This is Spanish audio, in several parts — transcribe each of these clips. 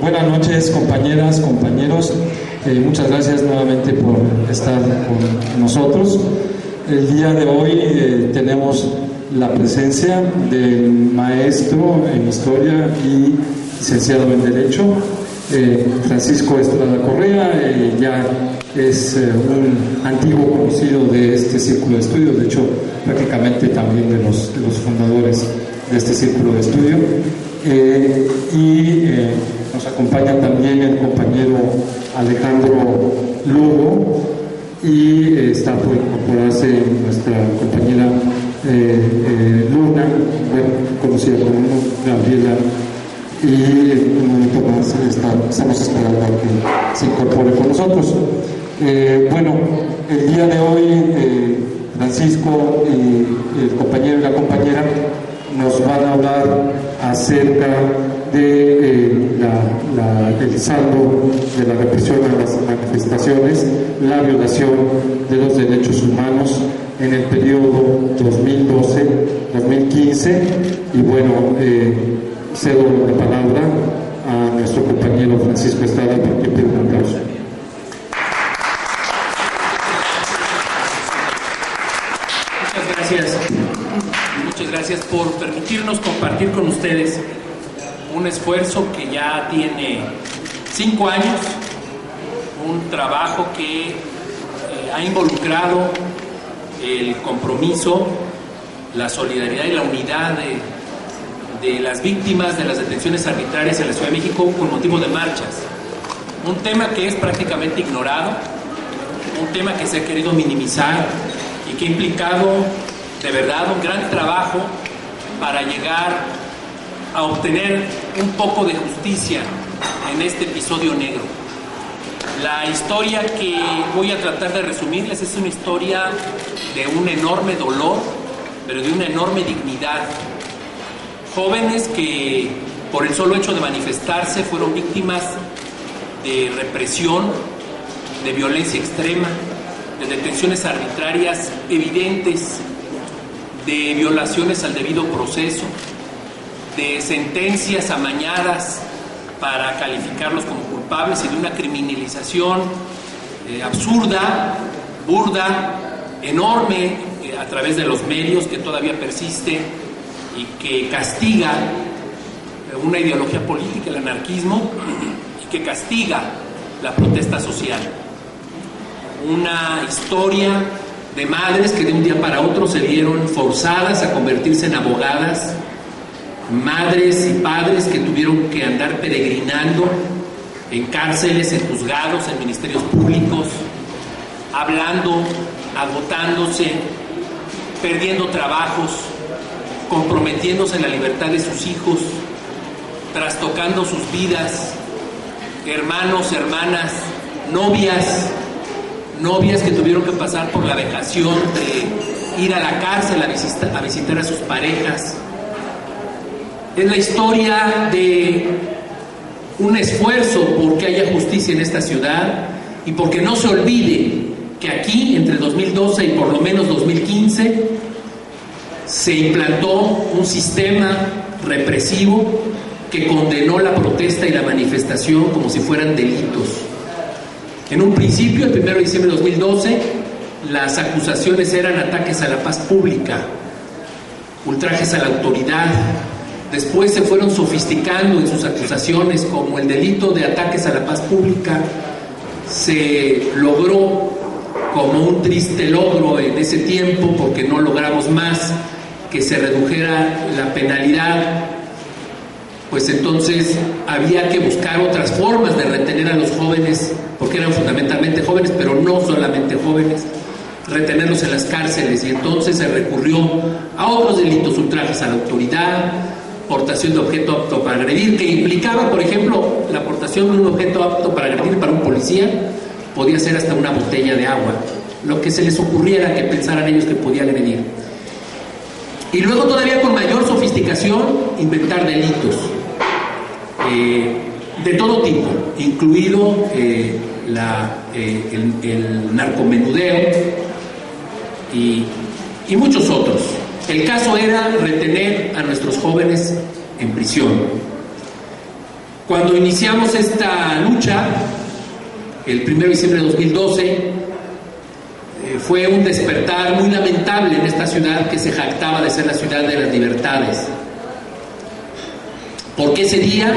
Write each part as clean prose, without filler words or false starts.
Buenas noches, compañeras, compañeros. Muchas gracias nuevamente por estar con nosotros. El día de hoy tenemos la presencia del maestro en Historia y licenciado en Derecho, Francisco Estrada Correa. Ya es un antiguo conocido de este círculo de estudio, de hecho prácticamente también de los fundadores de este círculo de estudio. Nos acompaña también el compañero Alejandro Lugo, y está por incorporarse nuestra compañera Luna, conocida como Gabriela, y en un momento más estamos esperando a que se incorpore con nosotros. El día de hoy Francisco y el compañero y la compañera nos van a hablar acerca de el saldo de la represión a las manifestaciones, la violación de los derechos humanos en el periodo 2012-2015. Y cedo la palabra a nuestro compañero Francisco Estrada, para que pida un aplauso. Muchas gracias por permitirnos compartir con ustedes un esfuerzo que ya tiene 5 años, un trabajo que ha involucrado el compromiso, la solidaridad y la unidad de las víctimas de las detenciones arbitrarias en la Ciudad de México con motivo de marchas. Un tema que es prácticamente ignorado, un tema que se ha querido minimizar y que ha implicado de verdad un gran trabajo para llegar a obtener un poco de justicia en este episodio negro. La historia que voy a tratar de resumirles es una historia de un enorme dolor, pero de una enorme dignidad. Jóvenes que por el solo hecho de manifestarse fueron víctimas de represión, de violencia extrema, de detenciones arbitrarias evidentes, de violaciones al debido proceso, de sentencias amañadas para calificarlos como culpables y de una criminalización absurda, burda, enorme, a través de los medios, que todavía persiste y que castiga una ideología política, el anarquismo, y que castiga la protesta social. Una historia de madres que de un día para otro se vieron forzadas a convertirse en abogadas, madres y padres que tuvieron que andar peregrinando en cárceles, en juzgados, en ministerios públicos, hablando, agotándose, perdiendo trabajos, comprometiéndose en la libertad de sus hijos, trastocando sus vidas, hermanos, hermanas, novias que tuvieron que pasar por la vejación de ir a la cárcel a visitar a sus parejas. Es la historia de un esfuerzo por que haya justicia en esta ciudad y porque no se olvide que aquí, entre 2012 y por lo menos 2015, se implantó un sistema represivo que condenó la protesta y la manifestación como si fueran delitos. En un principio, el 1 de diciembre de 2012, las acusaciones eran ataques a la paz pública, ultrajes a la autoridad. Después se fueron sofisticando en sus acusaciones, como el delito de ataques a la paz pública se logró como un triste logro en ese tiempo, porque no logramos más que se redujera la penalidad. Pues entonces había que buscar otras formas de retener a los jóvenes, porque eran fundamentalmente jóvenes, pero no solamente jóvenes, retenerlos en las cárceles, y entonces se recurrió a otros delitos: ultrajes a la autoridad, portación de objeto apto para agredir, que implicaba, por ejemplo, la portación de un objeto apto para agredir para un policía podía ser hasta una botella de agua, lo que se les ocurriera que pensaran ellos que podía agredir. Y luego, todavía con mayor sofisticación, inventar delitos de todo tipo, incluido el narcomenudeo y muchos otros. El caso era retener a nuestros jóvenes en prisión. Cuando iniciamos esta lucha, el 1 de diciembre de 2012, fue un despertar muy lamentable en esta ciudad que se jactaba de ser la ciudad de las libertades. Porque ese día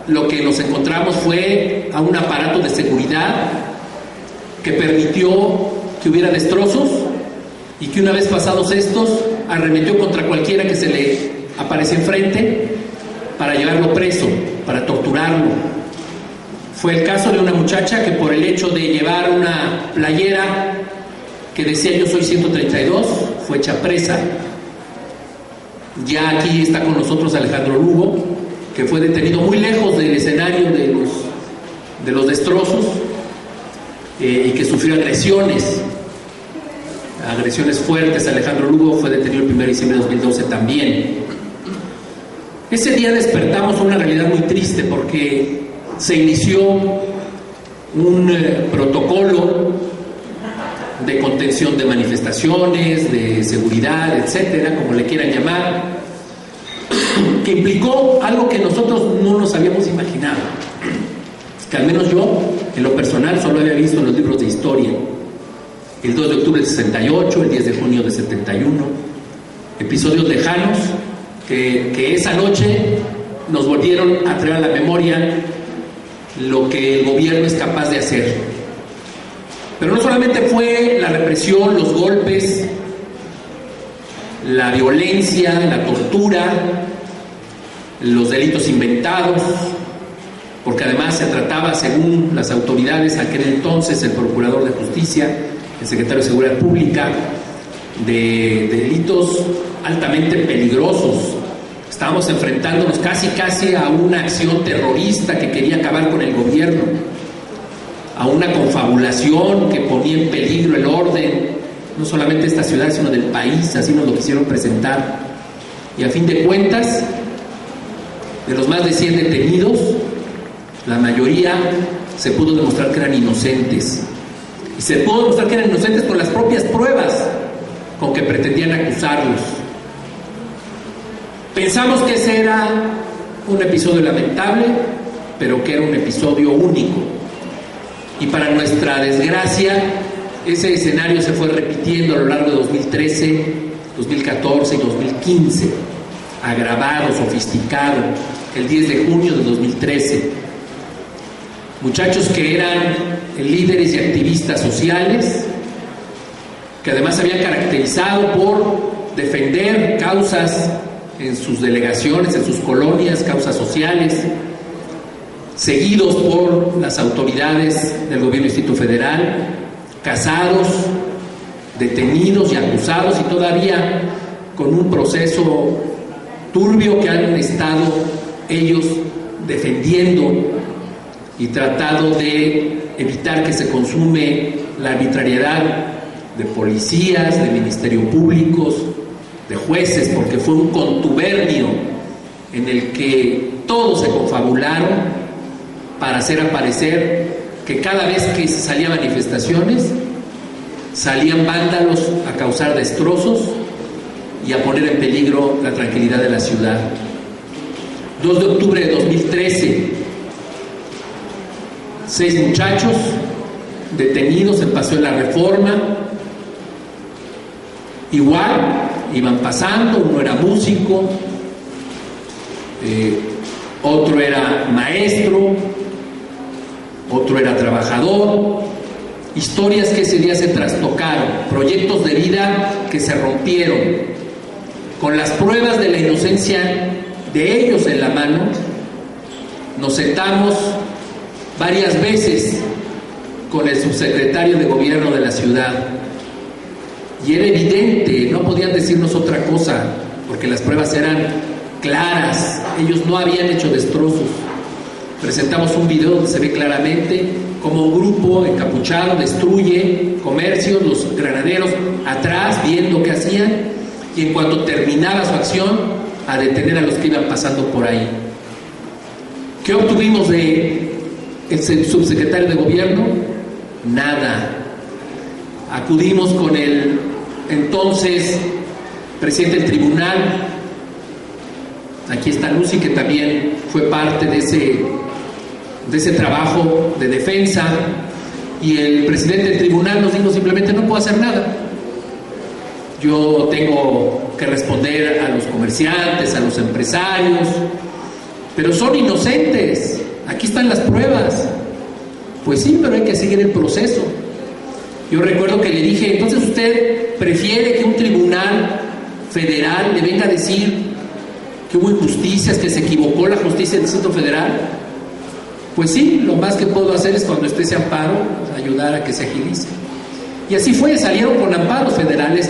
lo que nos encontramos fue a un aparato de seguridad que permitió que hubiera destrozos y que una vez pasados estos arremetió contra cualquiera que se le aparece enfrente para llevarlo preso, para torturarlo. Fue el caso de una muchacha que por el hecho de llevar una playera que decía "Yo soy 132", fue hecha presa. Ya aquí está con nosotros Alejandro Lugo, que fue detenido muy lejos del escenario de los destrozos y que sufrió agresiones fuertes. Alejandro Lugo fue detenido el 1 de diciembre de 2012 también. Ese día despertamos a una realidad muy triste porque se inició un protocolo de contención de manifestaciones, de seguridad, etcétera, como le quieran llamar, que implicó algo que nosotros no nos habíamos imaginado, que al menos yo, en lo personal, solo había visto en los libros de historia. El 2 de octubre del 68, el 10 de junio del 71, episodios lejanos que esa noche nos volvieron a traer a la memoria lo que el gobierno es capaz de hacer. Pero no solamente fue la represión, los golpes, la violencia, la tortura, los delitos inventados, porque además se trataba, según las autoridades aquel entonces, el procurador de justicia, el secretario de Seguridad Pública, de delitos altamente peligrosos. Estábamos enfrentándonos casi a una acción terrorista que quería acabar con el gobierno, a una confabulación que ponía en peligro el orden, no solamente de esta ciudad, sino del país. Así nos lo quisieron presentar. Y a fin de cuentas, de los más de 100 detenidos, la mayoría se pudo demostrar que eran inocentes. Y se pudo demostrar que eran inocentes con las propias pruebas con que pretendían acusarlos. Pensamos que ese era un episodio lamentable, pero que era un episodio único. Y para nuestra desgracia, ese escenario se fue repitiendo a lo largo de 2013, 2014 y 2015, agravado, sofisticado. El 10 de junio de 2013, muchachos que eran líderes y activistas sociales, que además se habían caracterizado por defender causas en sus delegaciones, en sus colonias, causas sociales, seguidos por las autoridades del gobierno del Distrito Federal, casados, detenidos y acusados, y todavía con un proceso turbio que han estado ellos defendiendo y tratado de evitar que se consume la arbitrariedad de policías, de ministerios públicos, de jueces, porque fue un contubernio en el que todos se confabularon para hacer aparecer que cada vez que se salían manifestaciones, salían vándalos a causar destrozos y a poner en peligro la tranquilidad de la ciudad. 2 de octubre de 2013, 6 muchachos detenidos en Paseo de la Reforma. Igual, iban pasando, uno era músico, otro era maestro, otro era trabajador. Historias que ese día se trastocaron, proyectos de vida que se rompieron. Con las pruebas de la inocencia de ellos en la mano, nos sentamos varias veces con el subsecretario de gobierno de la ciudad, y era evidente, no podían decirnos otra cosa, porque las pruebas eran claras. Ellos no habían hecho destrozos. Presentamos un video donde se ve claramente cómo un grupo encapuchado destruye comercios, los granaderos atrás viendo qué hacían, y en cuanto terminaba su acción, a detener a los que iban pasando por ahí. ¿Qué obtuvimos de el subsecretario de gobierno? Nada. Acudimos con el entonces presidente del tribunal Aquí está Lucy, que también fue parte de ese trabajo de defensa, y el presidente del tribunal nos dijo simplemente: no puedo hacer nada. Yo tengo que responder a los comerciantes, a los empresarios, pero son inocentes, aquí están las pruebas. Pues sí, pero hay que seguir el proceso. Yo recuerdo que le dije: entonces usted prefiere que un tribunal federal le venga a decir que hubo injusticias, que se equivocó la justicia del Distrito Federal. Pues sí, lo más que puedo hacer es, cuando esté ese amparo, ayudar a que se agilice. Y así fue, salieron con amparos federales,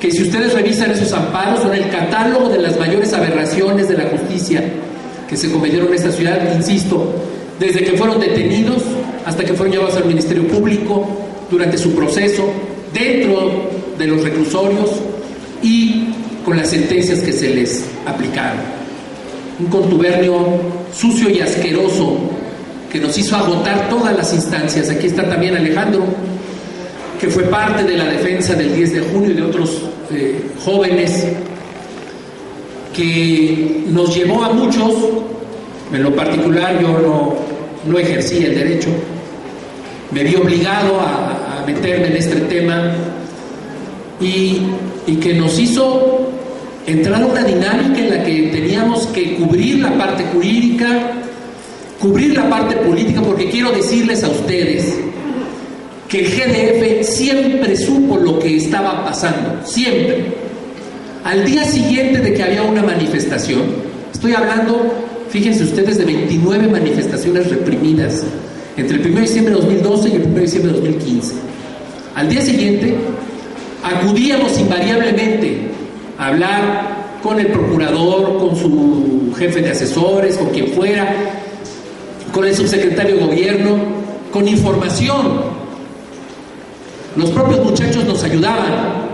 que si ustedes revisan esos amparos, son el catálogo de las mayores aberraciones de la justicia que se cometieron en esta ciudad, insisto, desde que fueron detenidos hasta que fueron llevados al Ministerio Público, durante su proceso, dentro de los reclusorios y con las sentencias que se les aplicaron. Un contubernio sucio y asqueroso que nos hizo agotar todas las instancias. Aquí está también Alejandro, que fue parte de la defensa del 10 de junio y de otros jóvenes, que nos llevó a muchos. En lo particular, yo no ejercí el derecho, me vi obligado a meterme en este tema, y que nos hizo entrar a una dinámica en la que teníamos que cubrir la parte jurídica, cubrir la parte política, porque quiero decirles a ustedes que el GDF siempre supo lo que estaba pasando, siempre. Al día siguiente de que había una manifestación, estoy hablando, fíjense ustedes, de 29 manifestaciones reprimidas entre el 1 de diciembre de 2012 y el 1 de diciembre de 2015. Al día siguiente acudíamos invariablemente a hablar con el procurador, con su jefe de asesores, con quien fuera, con el subsecretario de gobierno, con información. Los propios muchachos nos ayudaban.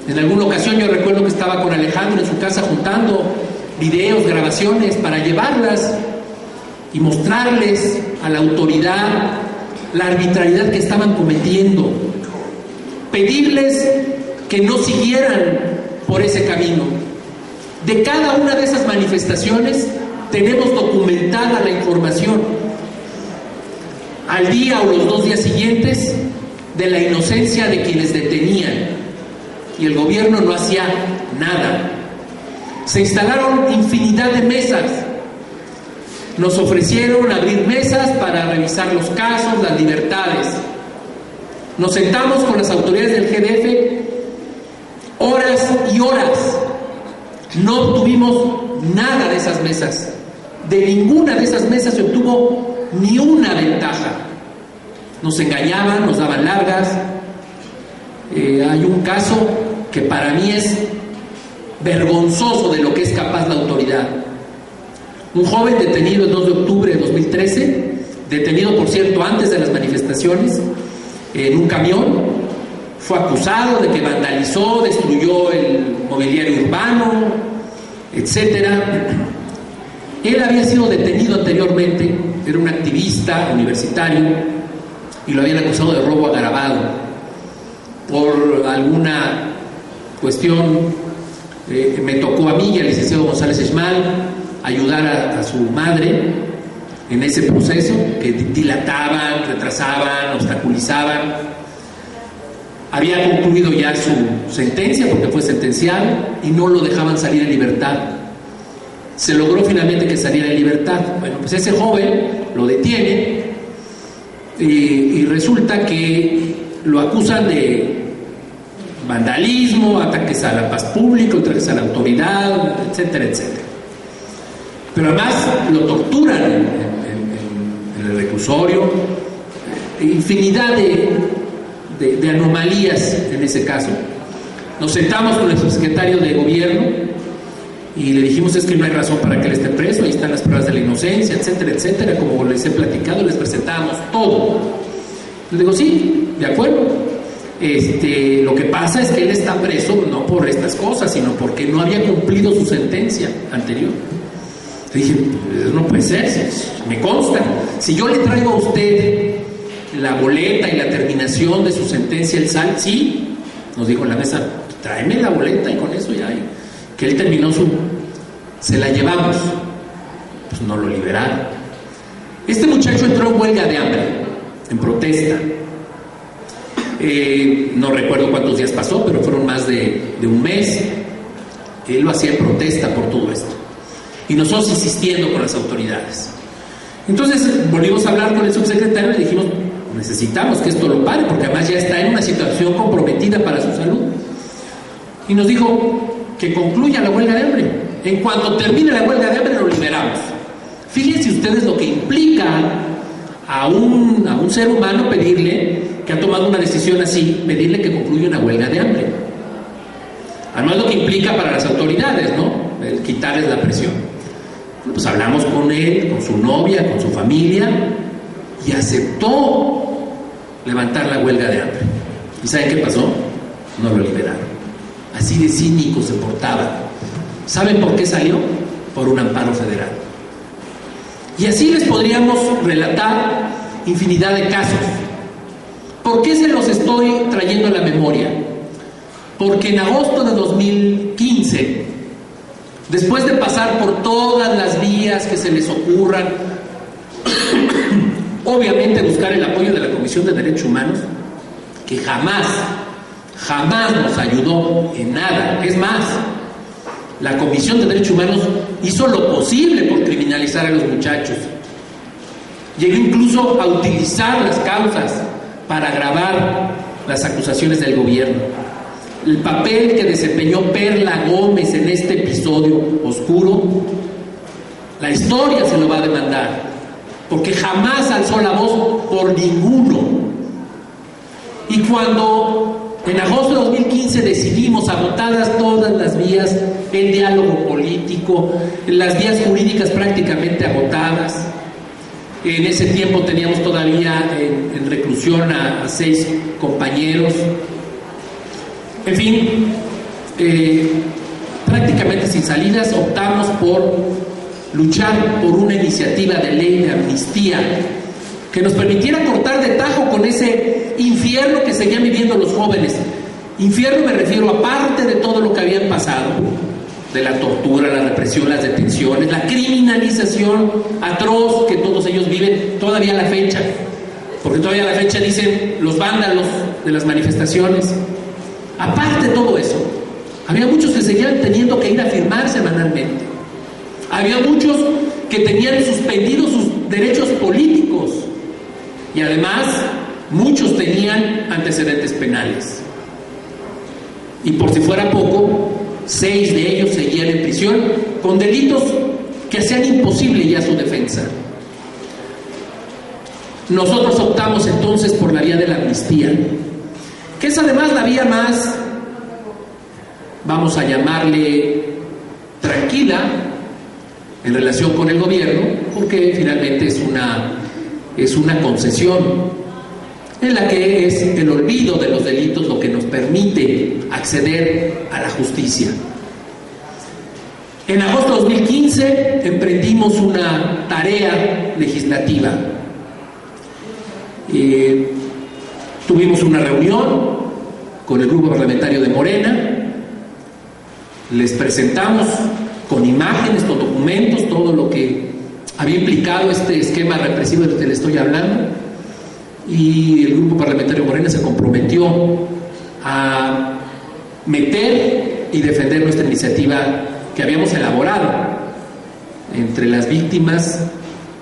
En alguna ocasión yo recuerdo que estaba con Alejandro en su casa juntando videos, grabaciones, para llevarlas y mostrarles a la autoridad la arbitrariedad que estaban cometiendo, pedirles que no siguieran por ese camino. De cada una de esas manifestaciones tenemos documentada la información, al día o los 2 días siguientes, de la inocencia de quienes detenían, y el gobierno no hacía nada. Se instalaron infinidad de mesas. Nos ofrecieron abrir mesas para revisar los casos, las libertades. Nos sentamos con las autoridades del GDF horas y horas. No obtuvimos nada de esas mesas. De ninguna de esas mesas se obtuvo ni una ventaja. Nos engañaban, nos daban largas. Hay un caso que para mí es vergonzoso de lo que es capaz la autoridad. Un joven detenido el 2 de octubre de 2013, detenido por cierto antes de las manifestaciones, en un camión, fue acusado de que vandalizó, destruyó el mobiliario urbano, etcétera. Él había sido detenido anteriormente, era un activista universitario, y lo habían acusado de robo agravado por alguna cuestión. Me tocó a mí y al licenciado González Esmal ayudar a su madre en ese proceso, que dilataban, retrasaban, obstaculizaban. Había concluido ya su sentencia, porque fue sentenciado, y no lo dejaban salir en libertad. Se logró finalmente que saliera en libertad. Bueno, pues ese joven lo detiene y resulta que lo acusan de vandalismo, ataques a la paz pública, ataques a la autoridad, etcétera, etcétera. Pero además lo torturan en el reclusorio, infinidad de anomalías en ese caso. Nos sentamos con el subsecretario de gobierno y le dijimos: es que no hay razón para que él esté preso, ahí están las pruebas de la inocencia, etcétera, etcétera, como les he platicado, les presentamos todo. Le digo: sí, de acuerdo. Lo que pasa es que él está preso no por estas cosas, sino porque no había cumplido su sentencia anterior. Le dije: no puede ser, me consta. Si yo le traigo a usted la boleta y la terminación de su sentencia, el SAL, sí, nos dijo en la mesa, tráeme la boleta y con eso ya, que él terminó Se la llevamos, pues no lo liberaron. Este muchacho entró en huelga de hambre, en protesta. No recuerdo cuántos días pasó, pero fueron más de un mes. Él lo hacía en protesta por todo esto. Y nosotros insistiendo con las autoridades. Entonces volvimos a hablar con el subsecretario y le dijimos, necesitamos que esto lo pare, porque además ya está en una situación comprometida para su salud. Y nos dijo que concluya la huelga de hambre. En cuanto termine la huelga de hambre lo liberamos. Fíjense ustedes lo que implica a un ser humano pedirle, que ha tomado una decisión así, pedirle que concluya una huelga de hambre. Además lo que implica para las autoridades, ¿no? El quitarles la presión. Pues hablamos con él, con su novia, con su familia, y aceptó levantar la huelga de hambre. ¿Y saben qué pasó? No lo liberaron. Así de cínico se portaba. ¿Saben por qué salió? Por un amparo federal. Y así les podríamos relatar infinidad de casos. ¿Por qué se los estoy trayendo a la memoria? Porque en agosto de 2015, después de pasar por todas las vías que se les ocurran, obviamente buscar el apoyo de la Comisión de Derechos Humanos, que jamás nos ayudó en nada. Es más, la Comisión de Derechos Humanos hizo lo posible por criminalizar a los muchachos. Llegó incluso a utilizar las causas para agravar las acusaciones del gobierno. El papel que desempeñó Perla Gómez en este episodio oscuro, la historia se lo va a demandar, porque jamás alzó la voz por ninguno. Y cuando en agosto de 2015 decidimos, agotadas todas las vías, el diálogo político, las vías jurídicas prácticamente agotadas, en ese tiempo teníamos todavía en reclusión a 6 compañeros, en fin, prácticamente sin salidas, optamos por luchar por una iniciativa de ley de amnistía que nos permitiera cortar de tajo con ese infierno que seguían viviendo los jóvenes. Infierno me refiero, aparte de todo lo que habían pasado, de la tortura, la represión, las detenciones, la criminalización atroz que todos ellos viven todavía a la fecha, porque todavía a la fecha dicen los vándalos de las manifestaciones. Aparte de todo eso, había muchos que seguían teniendo que ir a firmar semanalmente. Había muchos que tenían suspendidos sus derechos políticos y además muchos tenían antecedentes penales. Y por si fuera poco, 6 de ellos seguían en prisión con delitos que hacían imposible ya su defensa. Nosotros optamos entonces por la vía de la amnistía, que es además la vía más, vamos a llamarle, tranquila en relación con el gobierno, porque finalmente es una concesión en la que es el olvido de los delitos lo que nos permite acceder a la justicia. En agosto de 2015 emprendimos una tarea legislativa. Tuvimos una reunión con el grupo parlamentario de Morena, les presentamos con imágenes, con documentos, todo lo que había implicado este esquema represivo del que le estoy hablando, y el grupo parlamentario Morena se comprometió a meter y defender nuestra iniciativa que habíamos elaborado entre las víctimas,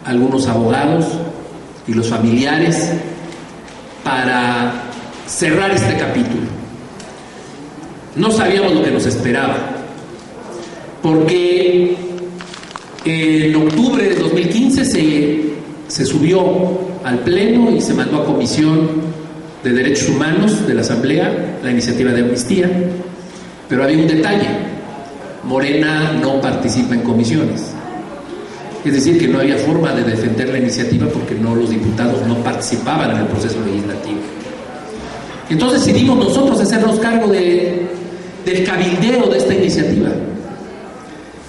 algunos abogados y los familiares, para cerrar este capítulo. No sabíamos lo que nos esperaba, porque en octubre de 2015 se subió al Pleno y se mandó a Comisión de Derechos Humanos de la Asamblea la iniciativa de amnistía, pero había un detalle: Morena no participa en comisiones, es decir, que no había forma de defender la iniciativa porque los diputados no participaban en el proceso legislativo. Entonces decidimos nosotros hacernos cargo del cabildeo de esta iniciativa,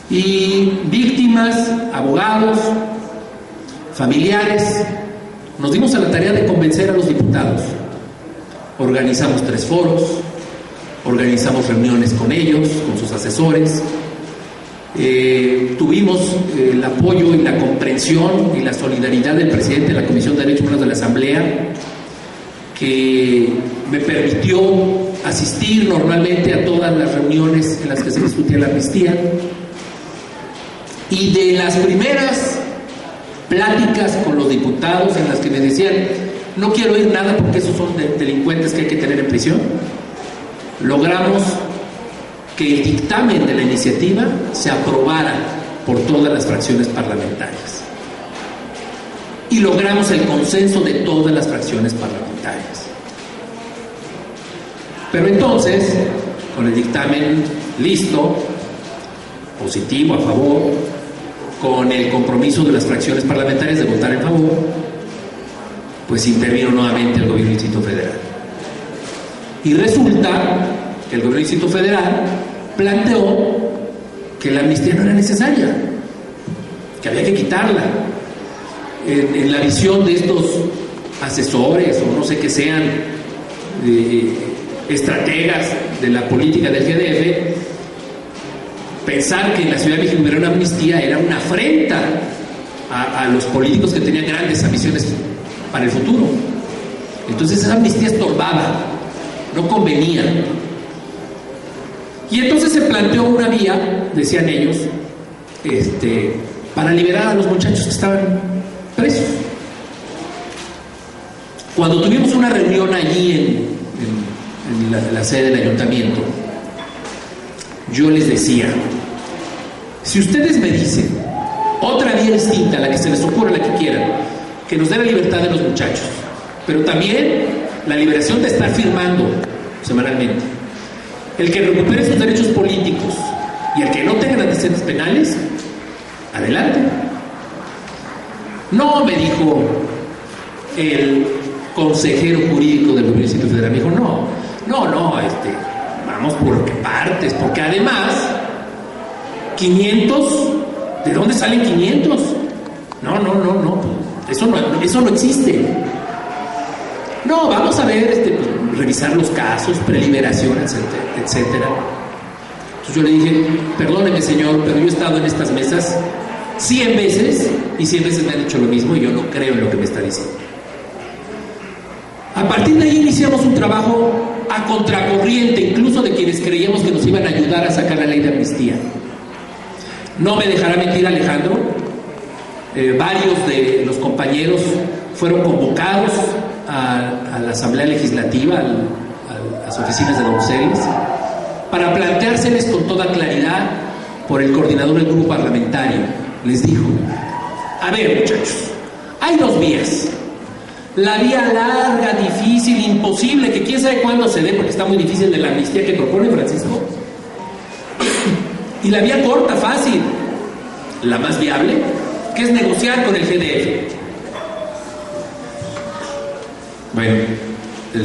y víctimas, abogados, familiares, nos dimos a la tarea de convencer a los diputados. Organizamos 3 foros, organizamos reuniones con ellos, con sus asesores, Tuvimos el apoyo y la comprensión y la solidaridad del presidente de la Comisión de Derechos Humanos de la Asamblea, que me permitió asistir normalmente a todas las reuniones en las que se discutía la amnistía. Y de las primeras pláticas con los diputados en las que me decían: no quiero oír nada porque esos son delincuentes que hay que tener en prisión, logramos que el dictamen de la iniciativa se aprobara por todas las fracciones parlamentarias. Y logramos el consenso de todas las fracciones parlamentarias. Pero entonces, con el dictamen listo, positivo, a favor, con el compromiso de las fracciones parlamentarias de votar en favor, pues intervino nuevamente el gobierno del Distrito Federal. Y resulta que el gobierno del Distrito Federal planteó que la amnistía no era necesaria, que había que quitarla. En la visión de estos asesores, o no sé qué sean, estrategas de la política del GDF, pensar que en la Ciudad de México hubiera una amnistía era una afrenta a los políticos que tenían grandes ambiciones para el futuro. Entonces esa amnistía estorbaba, no convenía. Y entonces se planteó una vía, decían ellos, para liberar a los muchachos que estaban presos. Cuando tuvimos una reunión allí en la sede del ayuntamiento, yo les decía: si ustedes me dicen otra vía distinta, la que se les ocurra, la que quieran, que nos dé la libertad de los muchachos, pero también la liberación de estar firmando semanalmente, el que recupere sus derechos políticos y el que no tenga antecedentes penales, adelante. No, me dijo el consejero jurídico del gobierno del Distrito Federal, me dijo: no, vamos por partes, porque además 500, ¿de dónde salen 500? No, eso no existe. No, vamos a ver, revisar los casos, preliberación, etcétera. Entonces yo le dije: perdóneme, señor, pero yo he estado en estas mesas 100 veces y 100 veces me han dicho lo mismo y yo no creo en lo que me está diciendo. A partir de ahí iniciamos un trabajo a contracorriente, incluso de quienes creíamos que nos iban a ayudar a sacar la ley de amnistía. No me dejará mentir Alejandro, varios de los compañeros fueron convocados a la Asamblea Legislativa, a las oficinas de Donceles, para planteárseles con toda claridad por el coordinador del grupo parlamentario. Les dijo: a ver, muchachos, hay dos vías. La vía larga, difícil, imposible, que quién sabe cuándo se dé, porque está muy difícil, de la amnistía que propone Francisco. Y la vía corta, fácil, la más viable, que es negociar con el GDF. Bueno,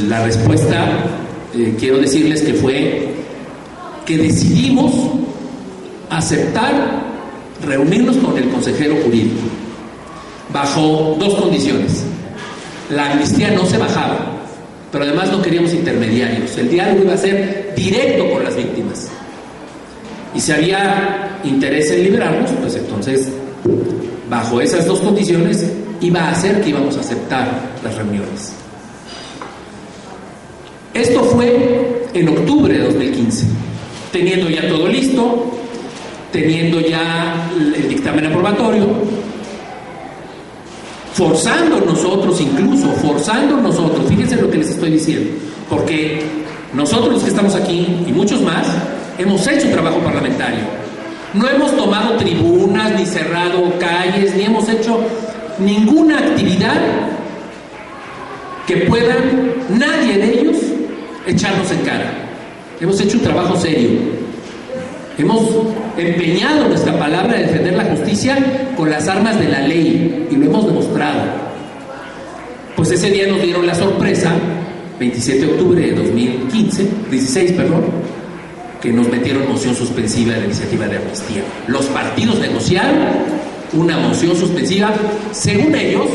la respuesta, quiero decirles que fue que decidimos aceptar reunirnos con el consejero jurídico bajo dos condiciones. La amnistía no se bajaba, pero además no queríamos intermediarios. El diálogo iba a ser directo con las víctimas. Y si había interés en liberarnos, pues entonces, bajo esas dos condiciones, iba a ser que íbamos a aceptar las reuniones. Esto fue en octubre de 2015, teniendo ya todo listo, teniendo ya el dictamen aprobatorio, forzando nosotros, fíjense lo que les estoy diciendo, porque nosotros los que estamos aquí y muchos más hemos hecho trabajo parlamentario, no hemos tomado tribunas, ni cerrado calles, ni hemos hecho ninguna actividad que puedan nadie de ellos echarnos en cara. Hemos hecho un trabajo serio, hemos empeñado nuestra palabra de defender la justicia con las armas de la ley y lo hemos demostrado. Pues ese día nos dieron la sorpresa, 27 de octubre de 2016, que nos metieron moción suspensiva de la iniciativa de amnistía. Los partidos negociaron una moción suspensiva, según ellos,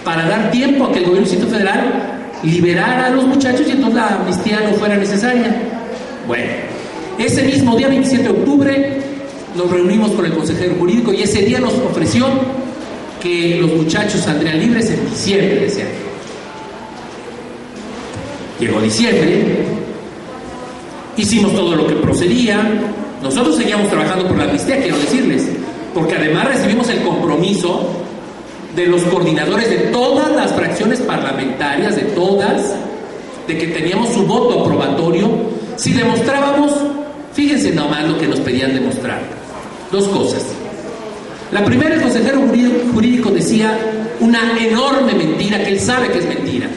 para dar tiempo a que el gobierno del Distrito Federal liberara a los muchachos y entonces la amnistía no fuera necesaria. Bueno, ese mismo día, 27 de octubre, nos reunimos con el consejero jurídico y ese día nos ofreció que los muchachos saldrían libres en diciembre de ese año. Llegó diciembre, hicimos todo lo que procedía, nosotros seguíamos trabajando por la amnistía, quiero decirles, porque además recibimos el compromiso de los coordinadores de todas las fracciones parlamentarias, de todas, de que teníamos su voto aprobatorio si demostrábamos, fíjense nomás lo que nos pedían demostrar, dos cosas. La primera, el consejero jurídico decía una enorme mentira, que él sabe que es mentira,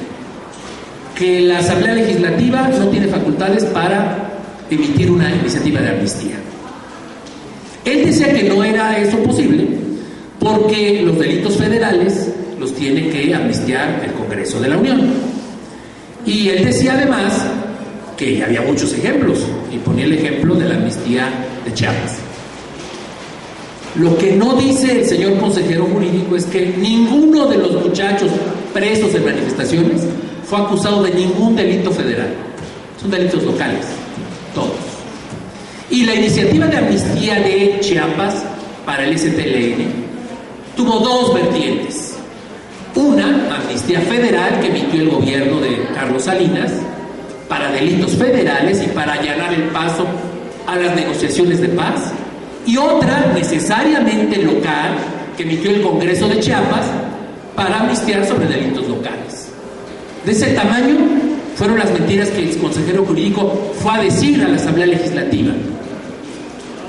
que la Asamblea Legislativa no tiene facultades para emitir una iniciativa de amnistía. Él decía que no era eso posible porque los delitos federales los tiene que amnistiar el Congreso de la Unión. Y él decía además que ya había muchos ejemplos, y ponía el ejemplo de la amnistía de Chiapas. Lo que no dice el señor consejero jurídico es que ninguno de los muchachos presos en manifestaciones fue acusado de ningún delito federal. Son delitos locales, todos. Y la iniciativa de amnistía de Chiapas para el STLN tuvo dos vertientes. Una, amnistía federal que emitió el gobierno de Carlos Salinas para delitos federales y para allanar el paso a las negociaciones de paz. Y otra, necesariamente local, que emitió el Congreso de Chiapas para amnistiar sobre delitos locales. De ese tamaño fueron las mentiras que el consejero jurídico fue a decir a la Asamblea Legislativa.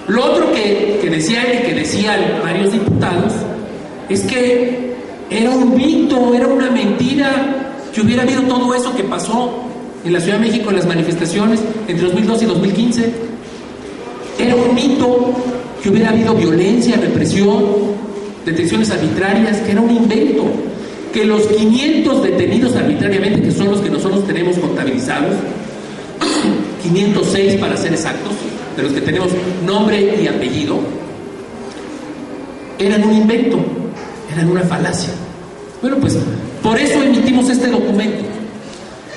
Lo otro que decía él y que decían varios diputados es que era un mito, era una mentira que hubiera habido todo eso que pasó en la Ciudad de México en las manifestaciones entre 2012 y 2015. Era un mito que hubiera habido violencia, represión, detenciones arbitrarias, que era un invento, que los 500 detenidos arbitrariamente, que son los que nosotros tenemos contabilizados, 506 para ser exactos, de los que tenemos nombre y apellido, eran un invento, eran una falacia. Bueno, pues por eso emitimos este documento.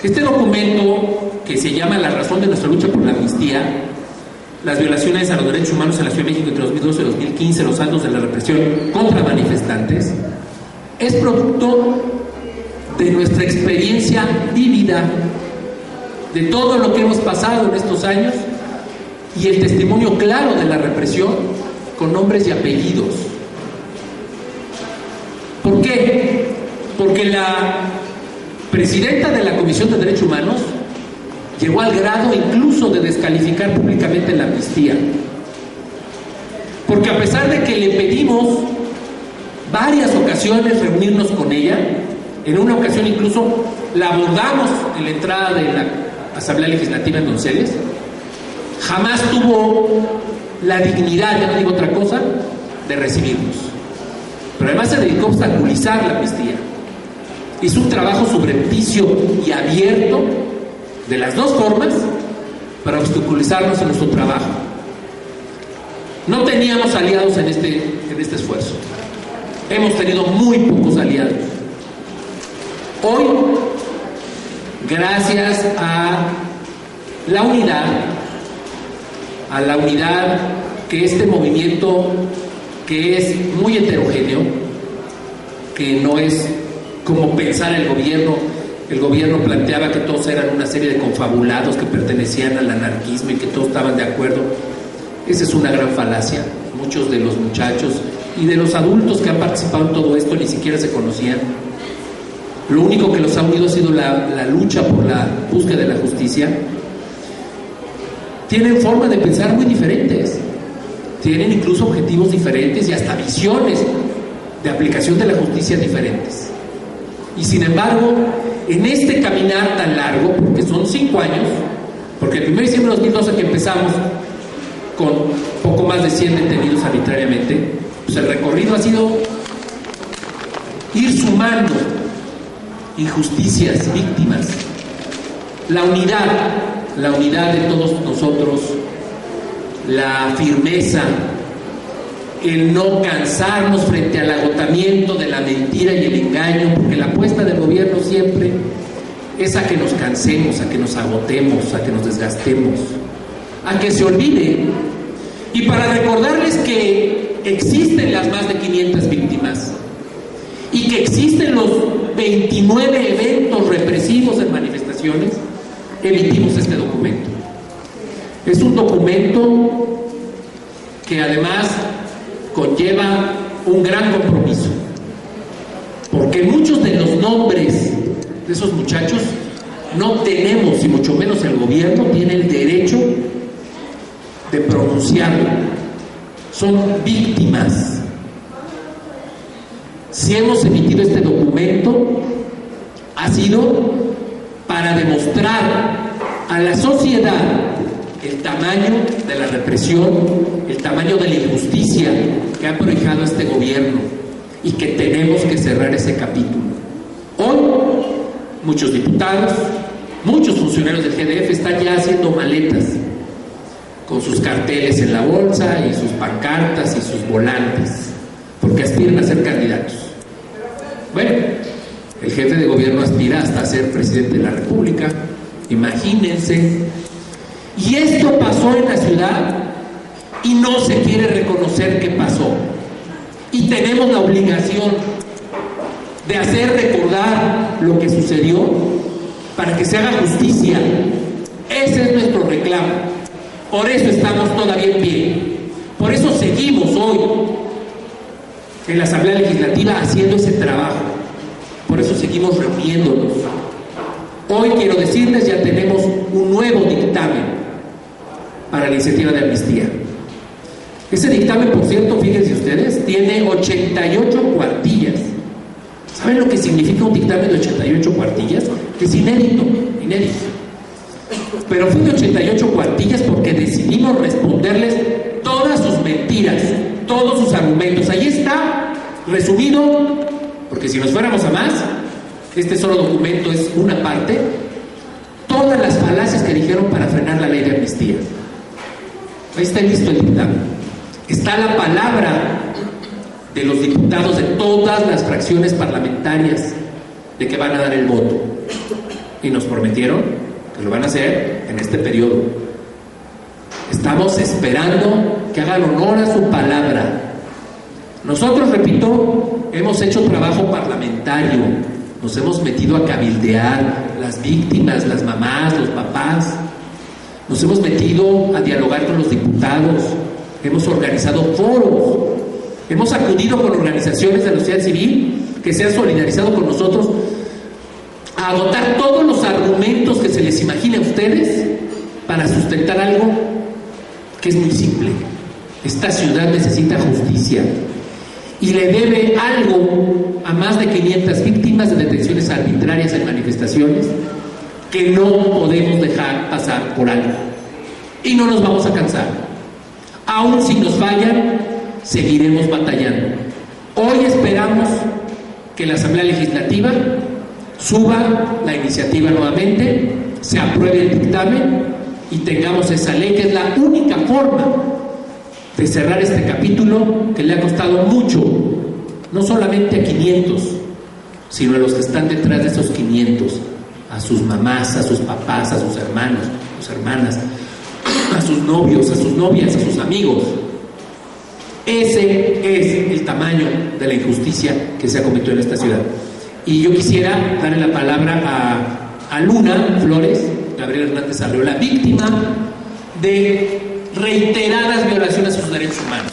Este documento, que se llama La razón de nuestra lucha por la amnistía, las violaciones a los derechos humanos en la Ciudad de México entre 2012 y 2015, los saldos de la represión contra manifestantes, es producto de nuestra experiencia vívida, de todo lo que hemos pasado en estos años y el testimonio claro de la represión con nombres y apellidos. ¿Por qué? Porque la presidenta de la Comisión de Derechos Humanos llegó al grado incluso de descalificar públicamente la amnistía. Porque a pesar de que le pedimos varias ocasiones reunirnos con ella, en una ocasión incluso la abordamos en la entrada de la Asamblea Legislativa en Donceles, jamás tuvo la dignidad, ya no digo otra cosa, de recibirnos. Pero además se dedicó a obstaculizar la amnistía. Hizo un trabajo subrepticio y abierto de las dos formas para obstaculizarnos en nuestro trabajo. No teníamos aliados en este esfuerzo. Hemos tenido muy pocos aliados. Hoy, gracias a la unidad que este movimiento, que es muy heterogéneo, que no es como pensar el gobierno planteaba que todos eran una serie de confabulados que pertenecían al anarquismo y que todos estaban de acuerdo. Esa es una gran falacia. Muchos de los muchachos y de los adultos que han participado en todo esto ni siquiera se conocían. Lo único que los ha unido ha sido la lucha por la búsqueda de la justicia. Tienen formas de pensar muy diferentes, tienen incluso objetivos diferentes y hasta visiones de aplicación de la justicia diferentes. Y sin embargo, en este caminar tan largo, porque son 5 años, porque el 1 de diciembre de 2012 que empezamos con poco más de 100 detenidos arbitrariamente, pues el recorrido ha sido ir sumando injusticias, víctimas, la unidad de todos nosotros, la firmeza, el no cansarnos frente al agotamiento de la mentira y el engaño, porque la apuesta del gobierno siempre es a que nos cansemos, a que nos agotemos, a que nos desgastemos, a que se olvide y para recordarles que existen las más de 500 víctimas y que existen los 29 eventos represivos en manifestaciones, emitimos este documento. Es un documento que además conlleva un gran compromiso, porque muchos de los nombres de esos muchachos no tenemos, y mucho menos el gobierno tiene el derecho de pronunciarlo. Son víctimas. Si hemos emitido este documento, ha sido para demostrar a la sociedad el tamaño de la represión, el tamaño de la injusticia que ha prohijado este gobierno y que tenemos que cerrar ese capítulo. Hoy, muchos diputados, muchos funcionarios del GDF están ya haciendo maletas con sus carteles en la bolsa y sus pancartas y sus volantes, porque aspiran a ser candidatos. Bueno, el jefe de gobierno aspira hasta a ser presidente de la República, imagínense. Y esto pasó en la ciudad y no se quiere reconocer que pasó. Y tenemos la obligación de hacer recordar lo que sucedió para que se haga justicia. Ese es nuestro reclamo. Por eso estamos todavía en pie. Por eso seguimos hoy en la Asamblea Legislativa haciendo ese trabajo. Por eso seguimos reuniéndonos. Hoy quiero decirles, ya tenemos un nuevo dictamen para la iniciativa de amnistía. Ese dictamen, por cierto, fíjense ustedes, tiene 88 cuartillas. ¿Saben lo que significa un dictamen de 88 cuartillas? Que es inédito. Pero fue de 88 cuartillas porque decidimos responderles todas sus mentiras, todos sus argumentos. Ahí está resumido, porque si nos fuéramos a más, este solo documento es una parte, todas las falacias que dijeron para frenar la ley de amnistía. Ahí está listo el dictamen. Está la palabra de los diputados de todas las fracciones parlamentarias de que van a dar el voto. Y nos prometieron que lo van a hacer en este periodo. Estamos esperando que hagan honor a su palabra. Nosotros, repito, hemos hecho trabajo parlamentario. Nos hemos metido a cabildear las víctimas, las mamás, los papás. Nos hemos metido a dialogar con los diputados. Hemos organizado foros. Hemos acudido con organizaciones de la sociedad civil que se han solidarizado con nosotros a agotar todos los argumentos que se les imagine a ustedes para sustentar algo que es muy simple. Esta ciudad necesita justicia y le debe algo a más de 500 víctimas de detenciones arbitrarias en manifestaciones que no podemos dejar pasar por alto. Y no nos vamos a cansar. Aún si nos fallan, seguiremos batallando. Hoy esperamos que la Asamblea Legislativa suba la iniciativa nuevamente, se apruebe el dictamen y tengamos esa ley, que es la única forma de cerrar este capítulo que le ha costado mucho, no solamente a 500, sino a los que están detrás de esos 500, a sus mamás, a sus papás, a sus hermanos, a sus hermanas, a sus novios, a sus novias, a sus amigos. Ese es el tamaño de la injusticia que se ha cometido en esta ciudad. Y yo quisiera darle la palabra a Luna Flores, Gabriel Hernández Arreola, víctima de reiteradas violaciones a sus derechos humanos.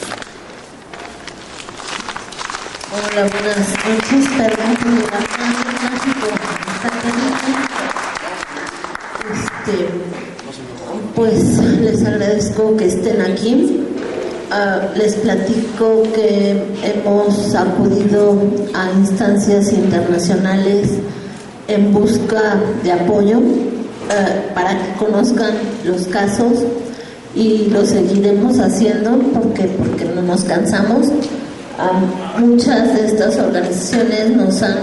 Hola, buenas noches. Perdón por llegar tan tráfico. Pues les agradezco que estén aquí. Les platico que hemos acudido a instancias internacionales en busca de apoyo para que conozcan los casos, y lo seguiremos haciendo porque no nos cansamos. Muchas de estas organizaciones nos han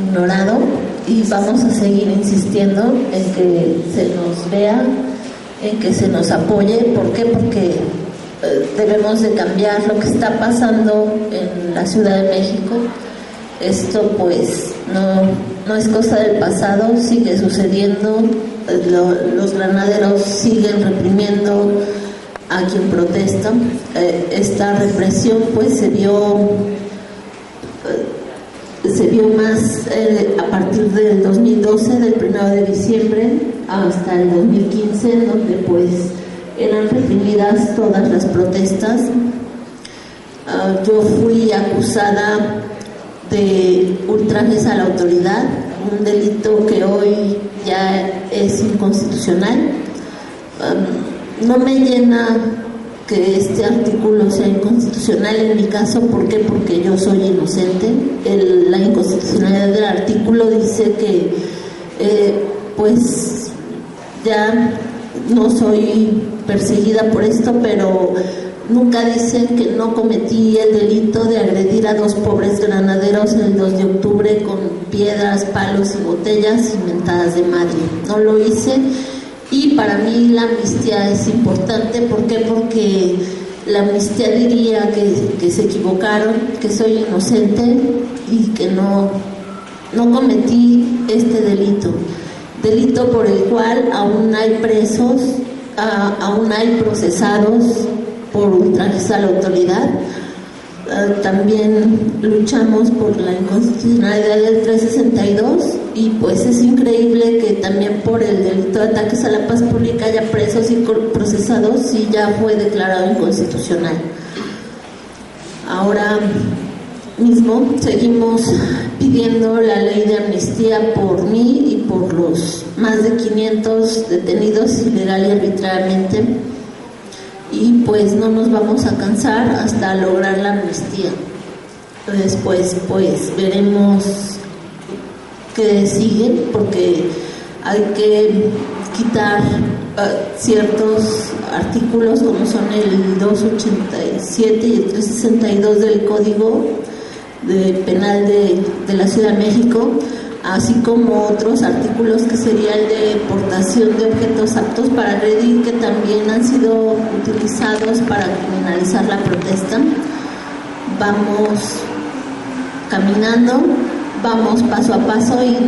ignorado y vamos a seguir insistiendo en que se nos vea, en que se nos apoye. ¿Por qué? Porque debemos de cambiar lo que está pasando en la Ciudad de México. Esto pues no es cosa del pasado, sigue sucediendo. Los granaderos siguen reprimiendo a quien protesta. Esta represión pues se vio más a partir del 2012, del 1 de diciembre hasta el 2015, donde pues eran reprimidas todas las protestas. Yo fui acusada de ultrajes a la autoridad, un delito que hoy ya es inconstitucional. No me llena que este artículo sea inconstitucional en mi caso. ¿Por qué? Porque yo soy inocente. La inconstitucionalidad del artículo dice que pues ya no soy perseguida por esto, pero nunca dicen que no cometí el delito de agredir a 2 pobres granaderos el 2 de octubre con piedras, palos y botellas y mentadas de madre. No lo hice. Y para mí la amnistía es importante. ¿Por qué? Porque la amnistía diría que se equivocaron, que soy inocente y que no cometí este delito por el cual aún hay presos, aún hay procesados por ultrajes a la autoridad. También luchamos por la inconstitucionalidad del 362 y pues es increíble que también por el delito de ataques a la paz pública haya presos y procesados y ya fue declarado inconstitucional. Ahora mismo seguimos pidiendo la ley de amnistía por mí y por los más de 500 detenidos ilegal y arbitrariamente, y pues no nos vamos a cansar hasta lograr la amnistía. Después pues veremos qué sigue, porque hay que quitar ciertos artículos como son el 287 y el 362 del Código Penal de la Ciudad de México, así como otros artículos que sería el de portación de objetos aptos para agredir, que también han sido utilizados para criminalizar la protesta. Vamos caminando, vamos paso a paso y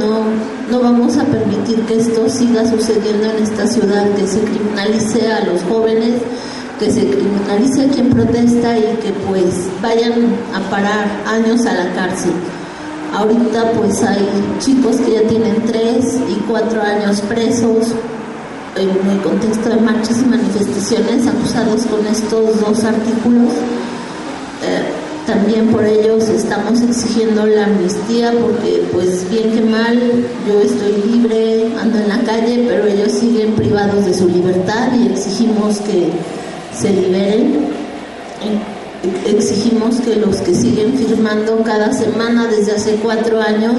no vamos a permitir que esto siga sucediendo en esta ciudad, que se criminalice a los jóvenes, que se criminalice a quien protesta y que pues vayan a parar años a la cárcel. Ahorita pues hay chicos que ya tienen 3 y 4 años presos en el contexto de marchas y manifestaciones, acusados con estos 2 artículos. También por ellos estamos exigiendo la amnistía, porque pues bien que mal yo estoy libre, ando en la calle, pero ellos siguen privados de su libertad y exigimos que se liberen. Exigimos que los que siguen firmando cada semana desde hace 4 años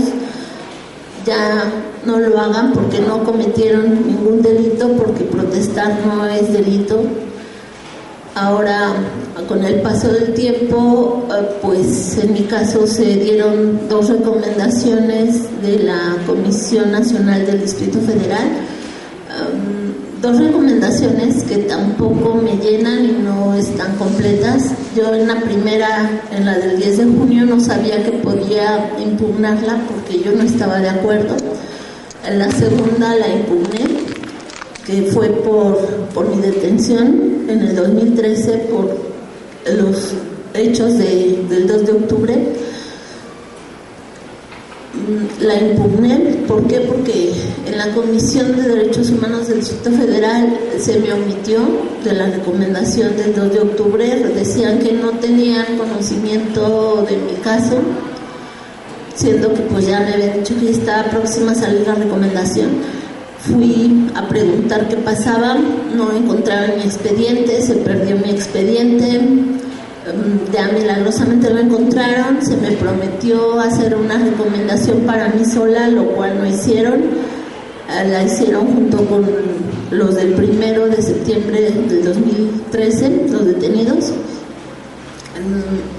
ya no lo hagan, porque no cometieron ningún delito, porque protestar no es delito. Ahora, con el paso del tiempo, pues en mi caso se dieron 2 recomendaciones de la Comisión Nacional del Distrito Federal, 2 recomendaciones que tampoco me llenan y no están completas. Yo en la primera, en la del 10 de junio, no sabía que podía impugnarla porque yo no estaba de acuerdo. En la segunda la impugné, que fue por mi detención en el 2013 por los hechos del 2 de octubre. La impugné. ¿Por qué? Porque en la Comisión de Derechos Humanos del Distrito Federal se me omitió de la recomendación del 2 de octubre. Decían que no tenían conocimiento de mi caso, siendo que pues ya me habían dicho que estaba próxima a salir la recomendación. Fui a preguntar qué pasaba, no encontraron mi expediente, se perdió mi expediente. Ya milagrosamente lo encontraron. Se me prometió hacer una recomendación para mí sola, lo cual no hicieron. La hicieron junto con los del 1 de septiembre del 2013, los detenidos.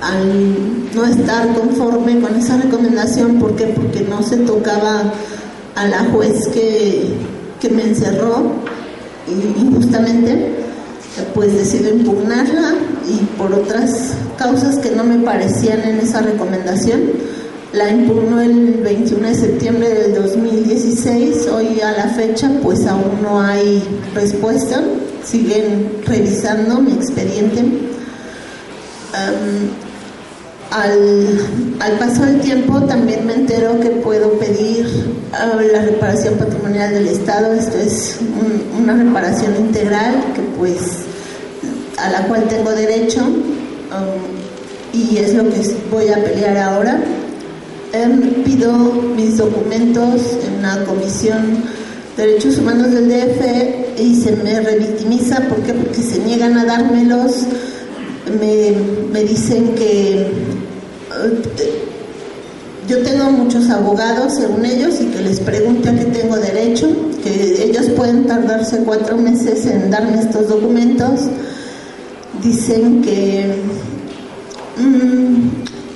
Al no estar conforme con esa recomendación, ¿por qué? Porque no se tocaba a la juez que me encerró injustamente, pues decido impugnarla, y por otras causas que no me parecían en esa recomendación, la impugnó el 21 de septiembre del 2016. Hoy a la fecha pues aún no hay respuesta. siguen revisando mi expediente. Al paso del tiempo también me entero que puedo pedir la reparación patrimonial del Estado. Esto es una reparación integral que pues a la cual tengo derecho, y es lo que voy a pelear ahora. Pido mis documentos en la Comisión de Derechos Humanos del DF y se me revictimiza. ¿Por qué? Porque se niegan a dármelos. Me dicen que yo tengo muchos abogados, según ellos, y que les pregunte a qué tengo derecho, que ellos pueden tardarse 4 meses en darme estos documentos. Dicen que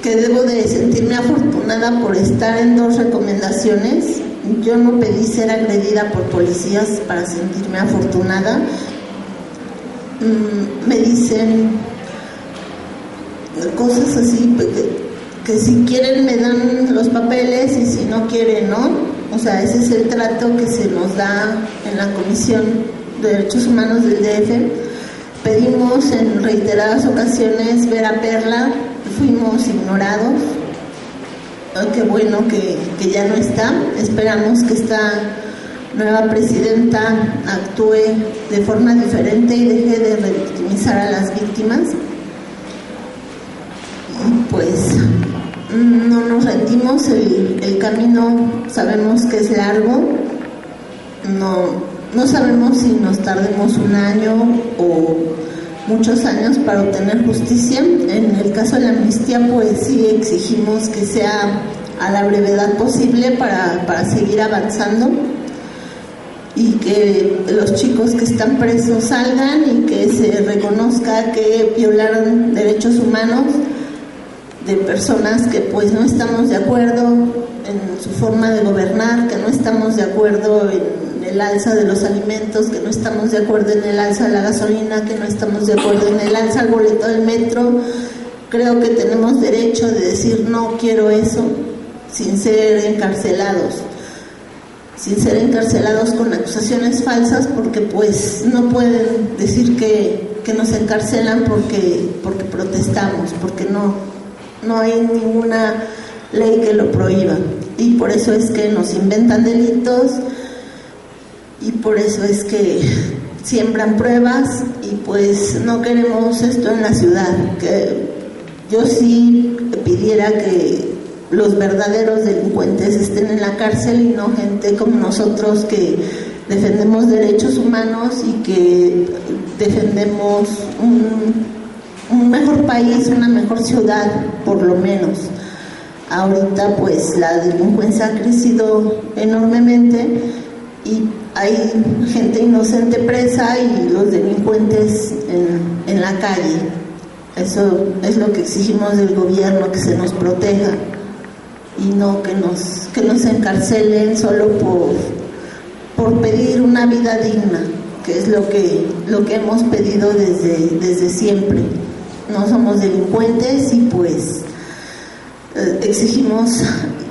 debo de sentirme afortunada por estar en 2 recomendaciones. Yo no pedí ser agredida por policías para sentirme afortunada. Me dicen cosas así, que si quieren me dan los papeles y si no quieren, no. O sea, ese es el trato que se nos da en la Comisión de Derechos Humanos del DF. Pedimos en reiteradas ocasiones ver a Perla, fuimos ignorados. Qué bueno que ya no está. Esperamos que esta nueva presidenta actúe de forma diferente y deje de revictimizar a las víctimas. Pues no nos rendimos, el camino sabemos que es largo, no sabemos si nos tardemos 1 año o muchos años para obtener justicia. En el caso de la amnistía, pues sí exigimos que sea a la brevedad posible para seguir avanzando y que los chicos que están presos salgan y que se reconozca que violaron derechos humanos de personas que pues no estamos de acuerdo en su forma de gobernar, que no estamos de acuerdo en el alza de los alimentos, que no estamos de acuerdo en el alza de la gasolina, que no estamos de acuerdo en el alza del boleto del metro. Creo que tenemos derecho de decir no quiero eso sin ser encarcelados con acusaciones falsas, porque pues no pueden decir que nos encarcelan porque protestamos, porque no hay ninguna ley que lo prohíba, y por eso es que nos inventan delitos y por eso es que siembran pruebas, y pues no queremos esto en la ciudad. Que yo sí pidiera que los verdaderos delincuentes estén en la cárcel y no gente como nosotros que defendemos derechos humanos y que defendemos un mejor país, una mejor ciudad, por lo menos. Ahorita pues la delincuencia ha crecido enormemente y hay gente inocente presa y los delincuentes en la calle. Eso es lo que exigimos del gobierno, que se nos proteja y no que nos encarcelen solo por pedir una vida digna, que es lo que hemos pedido desde siempre. No somos delincuentes y pues exigimos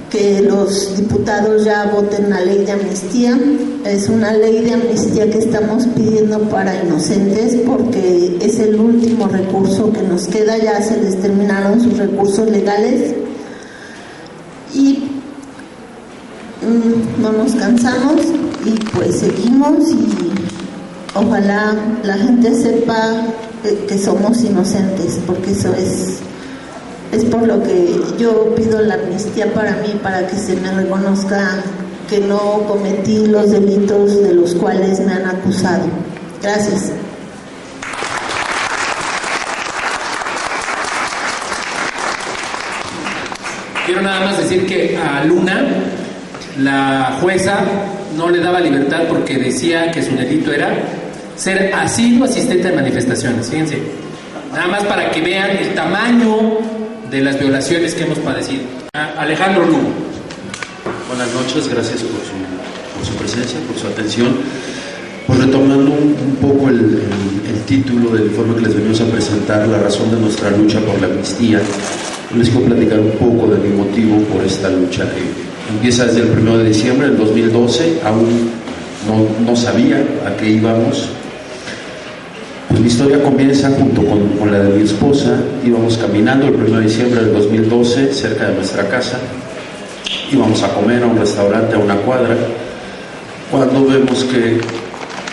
que los diputados ya voten la ley de amnistía. Es una ley de amnistía que estamos pidiendo para inocentes porque es el último recurso que nos queda. Ya se les terminaron sus recursos legales y no nos cansamos y pues seguimos, y ojalá la gente sepa que somos inocentes, porque eso es por lo que yo pido la amnistía para mí, para que se me reconozca que no cometí los delitos de los cuales me han acusado. Gracias. Quiero nada más decir que a Luna, la jueza no le daba libertad porque decía que su delito era ser asiduo asistente de manifestaciones. Fíjense, nada más para que vean el tamaño de las violaciones que hemos padecido. Alejandro Lugo. Buenas noches, gracias por su presencia, por su atención. Pues retomando un poco el título del informe que les venimos a presentar, la razón de nuestra lucha por la amnistía, les quiero platicar un poco de mi motivo por esta lucha que empieza desde el 1 de diciembre del 2012, aún no sabía a qué íbamos. Pues mi historia comienza junto con la de mi esposa. Íbamos caminando el 1 de diciembre del 2012 cerca de nuestra casa. Íbamos a comer a un restaurante a una cuadra, cuando vemos que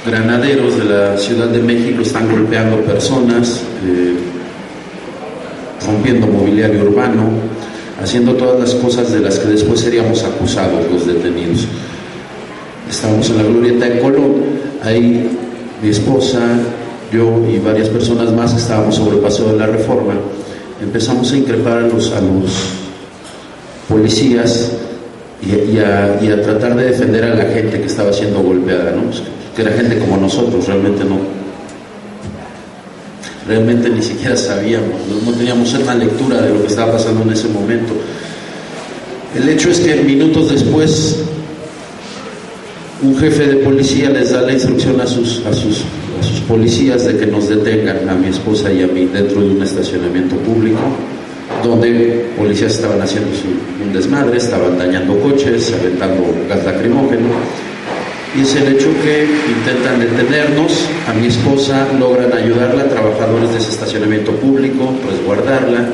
granaderos de la Ciudad de México están golpeando personas, rompiendo mobiliario urbano, haciendo todas las cosas de las que después seríamos acusados los detenidos. Estábamos en la glorieta de Colón. Ahí mi esposa, yo y varias personas más estábamos sobre el Paseo de la Reforma. Empezamos a increpar a los policías y a tratar de defender a la gente que estaba siendo golpeada, ¿no? Que era gente como nosotros, realmente ni siquiera sabíamos, no teníamos una lectura de lo que estaba pasando en ese momento. El hecho es que minutos después un jefe de policía les da la instrucción a sus policías de que nos detengan a mi esposa y a mí dentro de un estacionamiento público, donde policías estaban haciendo un desmadre, estaban dañando coches, aventando gas lacrimógeno. Y es el hecho que intentan detenernos. A mi esposa logran ayudarla, trabajadores de ese estacionamiento público, resguardarla.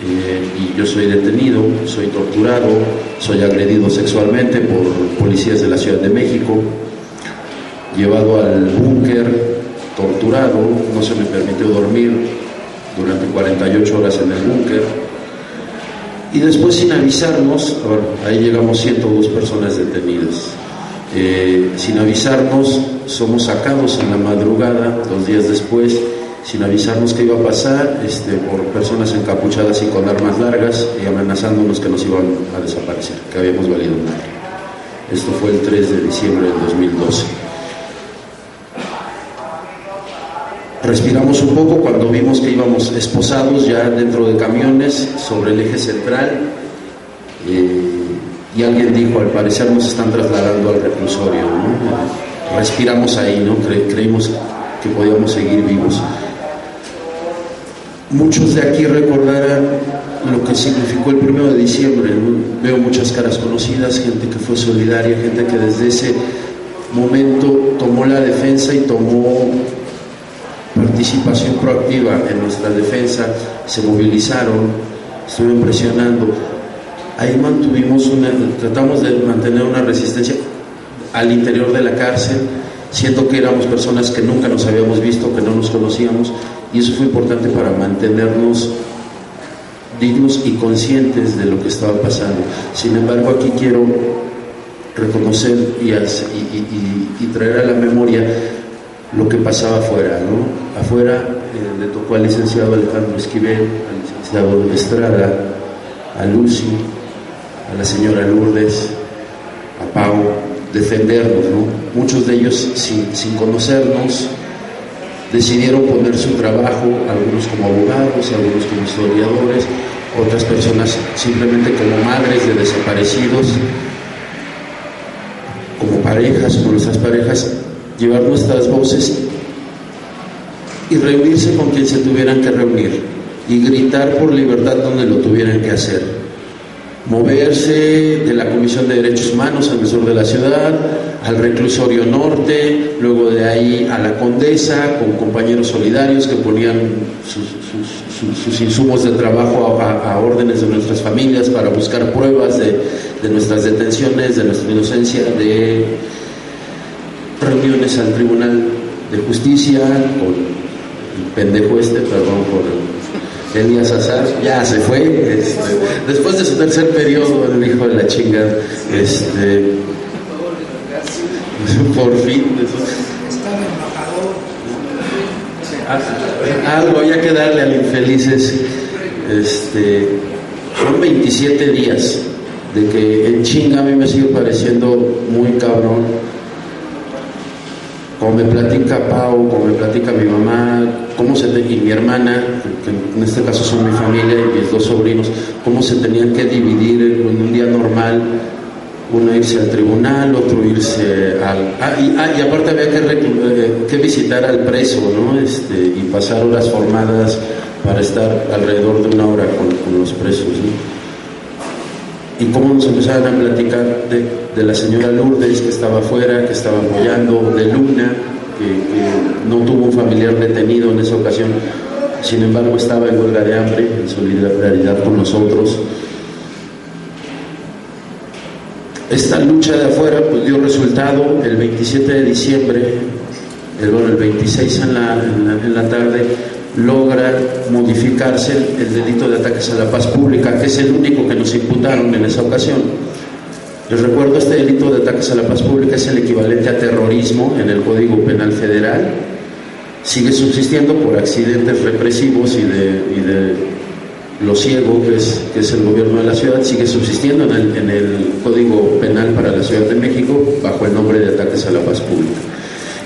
Y yo soy detenido, soy torturado, soy agredido sexualmente por policías de la Ciudad de México, llevado al búnker, torturado, no se me permitió dormir durante 48 horas en el búnker. Y después, sin avisarnos, bueno, ahí llegamos 102 personas detenidas. Sin avisarnos, somos sacados en la madrugada, 2 días después, sin avisarnos qué iba a pasar, por personas encapuchadas y con armas largas y amenazándonos que nos iban a desaparecer, que habíamos valido madre. Esto fue el 3 de diciembre del 2012. Respiramos un poco cuando vimos que íbamos esposados ya dentro de camiones sobre el eje central. Y alguien dijo, al parecer nos están trasladando al reclusorio, ¿no? Respiramos ahí, ¿no? Creímos que podíamos seguir vivos. Muchos de aquí recordarán lo que significó el 1 de diciembre, ¿no? Veo muchas caras conocidas, gente que fue solidaria, gente que desde ese momento tomó la defensa y tomó participación proactiva en nuestra defensa, se movilizaron, estuvieron presionando. Ahí tratamos de mantener una resistencia al interior de la cárcel, siendo que éramos personas que nunca nos habíamos visto, que no nos conocíamos, y eso fue importante para mantenernos dignos y conscientes de lo que estaba pasando. Sin embargo, aquí quiero reconocer y traer a la memoria lo que pasaba afuera, ¿no? Afuera le tocó al licenciado Alejandro Esquivel, al licenciado Estrada, a Lucy, a la señora Lourdes, a Pau, defendernos, ¿no? Muchos de ellos sin conocernos decidieron poner su trabajo, algunos como abogados, algunos como historiadores, otras personas simplemente como madres de desaparecidos, como parejas, como nuestras parejas, llevar nuestras voces y reunirse con quien se tuvieran que reunir y gritar por libertad donde lo tuvieran que hacer. Moverse de la Comisión de Derechos Humanos en el sur de la ciudad al reclusorio norte, luego de ahí a la Condesa con compañeros solidarios que ponían sus insumos de trabajo a órdenes de nuestras familias para buscar pruebas de nuestras detenciones, de nuestra inocencia, de reuniones al Tribunal de Justicia con el pendejo perdón por Elías Azar, ya se fue, después de su tercer periodo, el hijo de la chingada, por fin, algo había que darle al infelices. Son 27 días de que en chinga a mí me sigue pareciendo muy cabrón. Como me platica Pau, como me platica mi mamá, y mi hermana, que en este caso son mi familia y mis 2 sobrinos, cómo se tenían que dividir en un día normal, uno irse al tribunal, otro irse y aparte había que visitar al preso, ¿no? Y pasar horas formadas para estar alrededor de 1 hora con los presos, ¿no? Y cómo nos empezaron a platicar de la señora Lourdes, que estaba afuera, que estaba apoyando, de Luna, que no tuvo un familiar detenido en esa ocasión, sin embargo estaba en huelga de hambre, en solidaridad con nosotros. Esta lucha de afuera pues dio resultado. El 27 de diciembre, el 26 en la tarde, logra modificarse el delito de ataques a la paz pública, que es el único que nos imputaron en esa ocasión. Les recuerdo, este delito de ataques a la paz pública es el equivalente a terrorismo en el Código Penal Federal. Sigue subsistiendo por accidentes represivos y de lo ciego que es el gobierno de la ciudad, sigue subsistiendo en el Código Penal para la Ciudad de México bajo el nombre de ataques a la paz pública.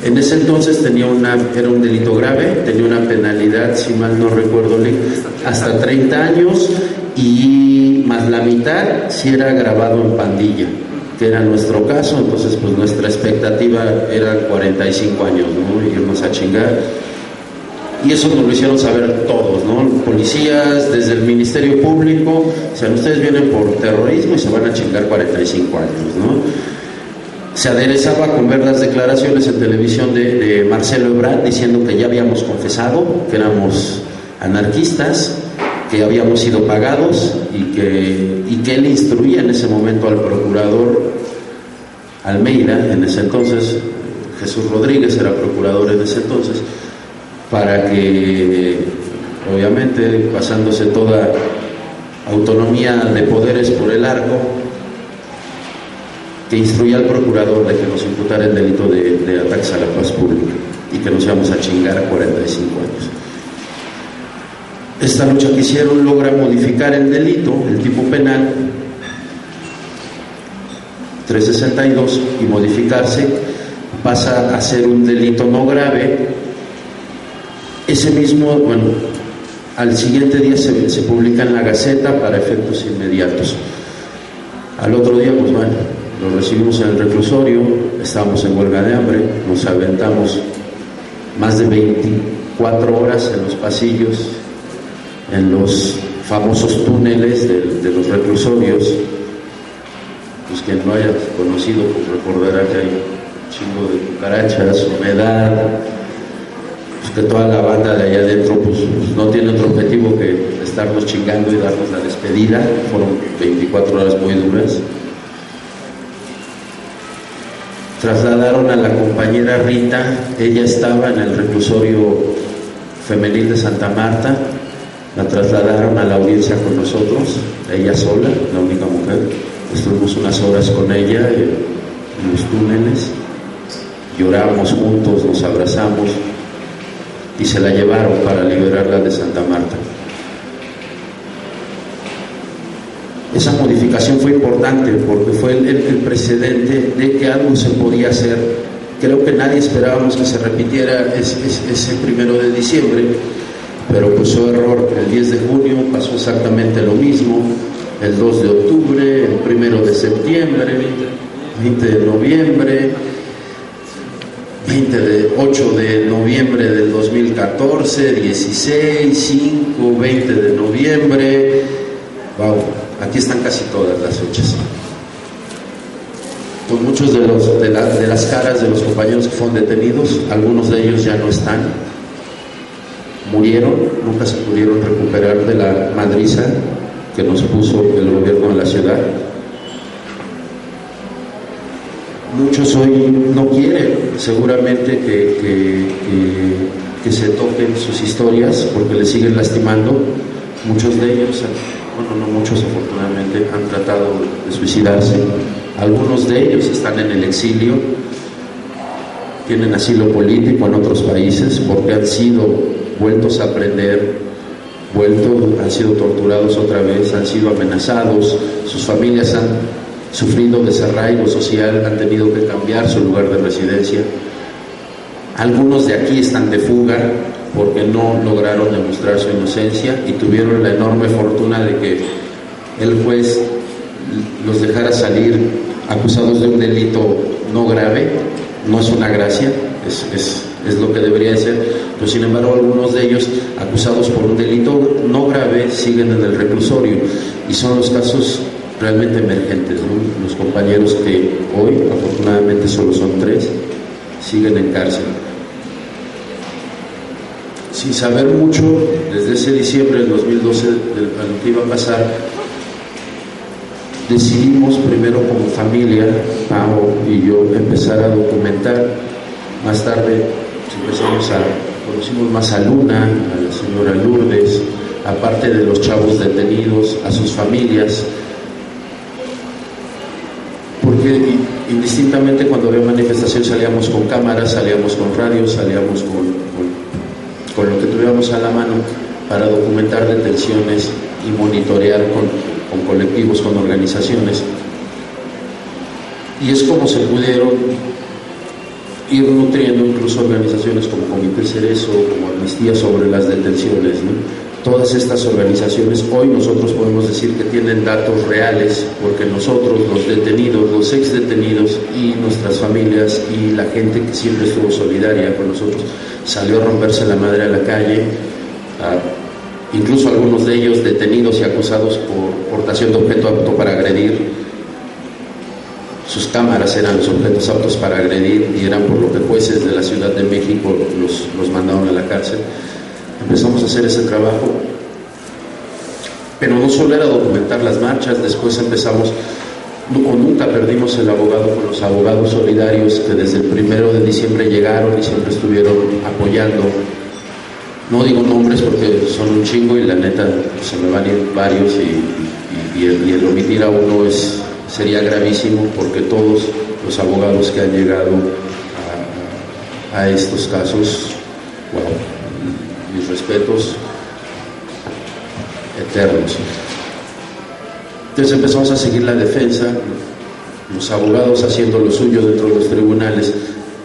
En ese entonces era un delito grave, tenía una penalidad, si mal no recuerdo, hasta 30 años y más la mitad si era agravado en pandilla, que era nuestro caso. Entonces pues nuestra expectativa era 45 años, ¿no? Irnos a chingar. Y eso nos lo hicieron saber todos, ¿no? Policías, desde el Ministerio Público, o sea, ustedes vienen por terrorismo y se van a chingar 45 años, ¿no? Se aderezaba con ver las declaraciones en televisión de Marcelo Ebrard diciendo que ya habíamos confesado, que éramos anarquistas, que habíamos sido pagados y que él instruía en ese momento al procurador Almeida, en ese entonces, Jesús Rodríguez era procurador en ese entonces, para que, obviamente, pasándose toda autonomía de poderes por el arco, que instruía al procurador de que nos imputara el delito de ataques a la paz pública y que nos íbamos a chingar a 45 años. Esta lucha que hicieron logra modificar el delito, el tipo penal 362, y modificarse, pasa a ser un delito no grave. Ese mismo, al siguiente día se publica en la Gaceta para efectos inmediatos. Al otro día, pues bueno, lo recibimos en el reclusorio, estábamos en huelga de hambre, nos aventamos más de 24 horas en los pasillos, en los famosos túneles de los reclusorios. Pues quien no haya conocido, pues recordará que hay un chingo de cucarachas, humedad, pues que toda la banda de allá adentro pues no tiene otro objetivo que estarnos chingando y darnos la despedida. Fueron 24 horas muy duras. Trasladaron a la compañera Rita, ella estaba en el reclusorio femenil de Santa Marta, la trasladaron a la audiencia con nosotros, ella sola, la única mujer. Estuvimos unas horas con ella en los túneles, lloramos juntos, nos abrazamos y se la llevaron para liberarla de Santa Marta. Esa modificación fue importante porque fue el precedente de que algo se podía hacer. Creo que nadie esperábamos que se repitiera ese 1 de diciembre, pero pues su error. El 10 de junio pasó exactamente lo mismo, el 2 de octubre, el 1 de septiembre, 20 de noviembre, 8 de noviembre del 2014, 16, 5, 20 de noviembre. Wow, aquí están casi todas las fechas. Pues muchos de las caras de los compañeros que fueron detenidos, algunos de ellos ya no están, murieron, nunca se pudieron recuperar de la madriza que nos puso el gobierno de la ciudad. Muchos hoy no quieren seguramente que se toquen sus historias porque les siguen lastimando. Muchos de ellos, bueno, no muchos afortunadamente, han tratado de suicidarse. Algunos de ellos están en el exilio, tienen asilo político en otros países porque han sido vueltos a aprender, han sido torturados otra vez, han sido amenazados, sus familias han sufrido desarraigo social, han tenido que cambiar su lugar de residencia. Algunos de aquí están de fuga porque no lograron demostrar su inocencia y tuvieron la enorme fortuna de que el juez los dejara salir acusados de un delito no grave. No es una gracia, es lo que debería ser, pero sin embargo algunos de ellos acusados por un delito no grave siguen en el reclusorio y son los casos realmente emergentes, ¿no? Los compañeros que hoy, afortunadamente solo son 3, siguen en cárcel. sin saber mucho, desde ese diciembre del 2012, de lo que iba a pasar, decidimos primero como familia, Pau y yo, empezar a documentar. Más tarde conocimos más a Luna, a la señora Lourdes, aparte de los chavos detenidos, a sus familias, porque indistintamente cuando había manifestación salíamos con cámaras, salíamos con radios, salíamos con lo que tuviéramos a la mano para documentar detenciones y monitorear con colectivos, con organizaciones. Y es como se pudieron ir nutriendo incluso organizaciones como Comité Cerezo, como Amnistía, sobre las detenciones, ¿no? Todas estas organizaciones hoy nosotros podemos decir que tienen datos reales, porque nosotros, los detenidos, los exdetenidos y nuestras familias y la gente que siempre estuvo solidaria con nosotros, salió a romperse la madre a la calle, incluso algunos de ellos detenidos y acusados por portación de objeto apto para agredir. Sus cámaras eran los objetos aptos para agredir y eran por lo que jueces de la Ciudad de México los mandaron a la cárcel. Empezamos a hacer ese trabajo, pero no solo era documentar las marchas, después empezamos, nunca perdimos el abogado con los abogados solidarios que desde el 1 de diciembre llegaron y siempre estuvieron apoyando. No digo nombres porque son un chingo y la neta se me van a ir varios y el omitir a uno sería gravísimo, porque todos los abogados que han llegado a estos casos, wow, mis respetos eternos. Entonces empezamos a seguir la defensa, los abogados haciendo lo suyo dentro de los tribunales,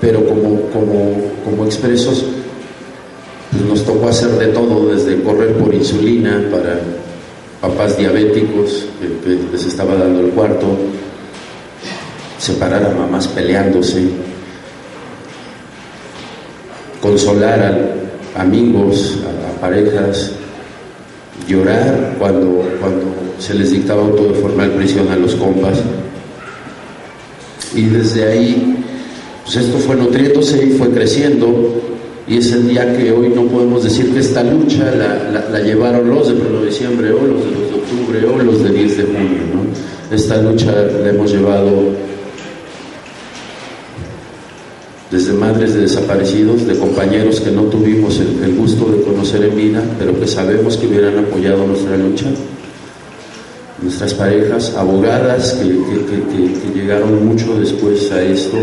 pero como expresos, pues nos tocó hacer de todo, desde correr por insulina para papás diabéticos que les estaba dando el cuarto, separar a mamás peleándose, consolar a amigos, a parejas, llorar cuando se les dictaba auto de formal prisión a los compas. Y desde ahí, pues esto fue nutriéndose y fue creciendo. Y es el día que hoy no podemos decir que esta lucha la llevaron los de 1 de diciembre o los de 2 de octubre o los de 10 de junio, ¿no? Esta lucha la hemos llevado desde madres de desaparecidos, de compañeros que no tuvimos el gusto de conocer en vida, pero que sabemos que hubieran apoyado nuestra lucha, nuestras parejas, abogadas que llegaron mucho después a esto,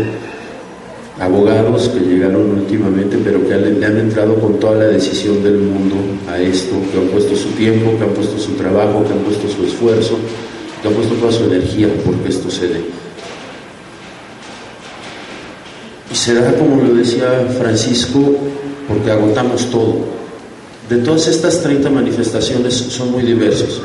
abogados que llegaron últimamente, pero que le han entrado con toda la decisión del mundo a esto, que han puesto su tiempo, que han puesto su trabajo, que han puesto su esfuerzo, que han puesto toda su energía porque esto se dé. Y será, como lo decía Francisco, porque agotamos todo. De todas estas 30 manifestaciones son muy diversos.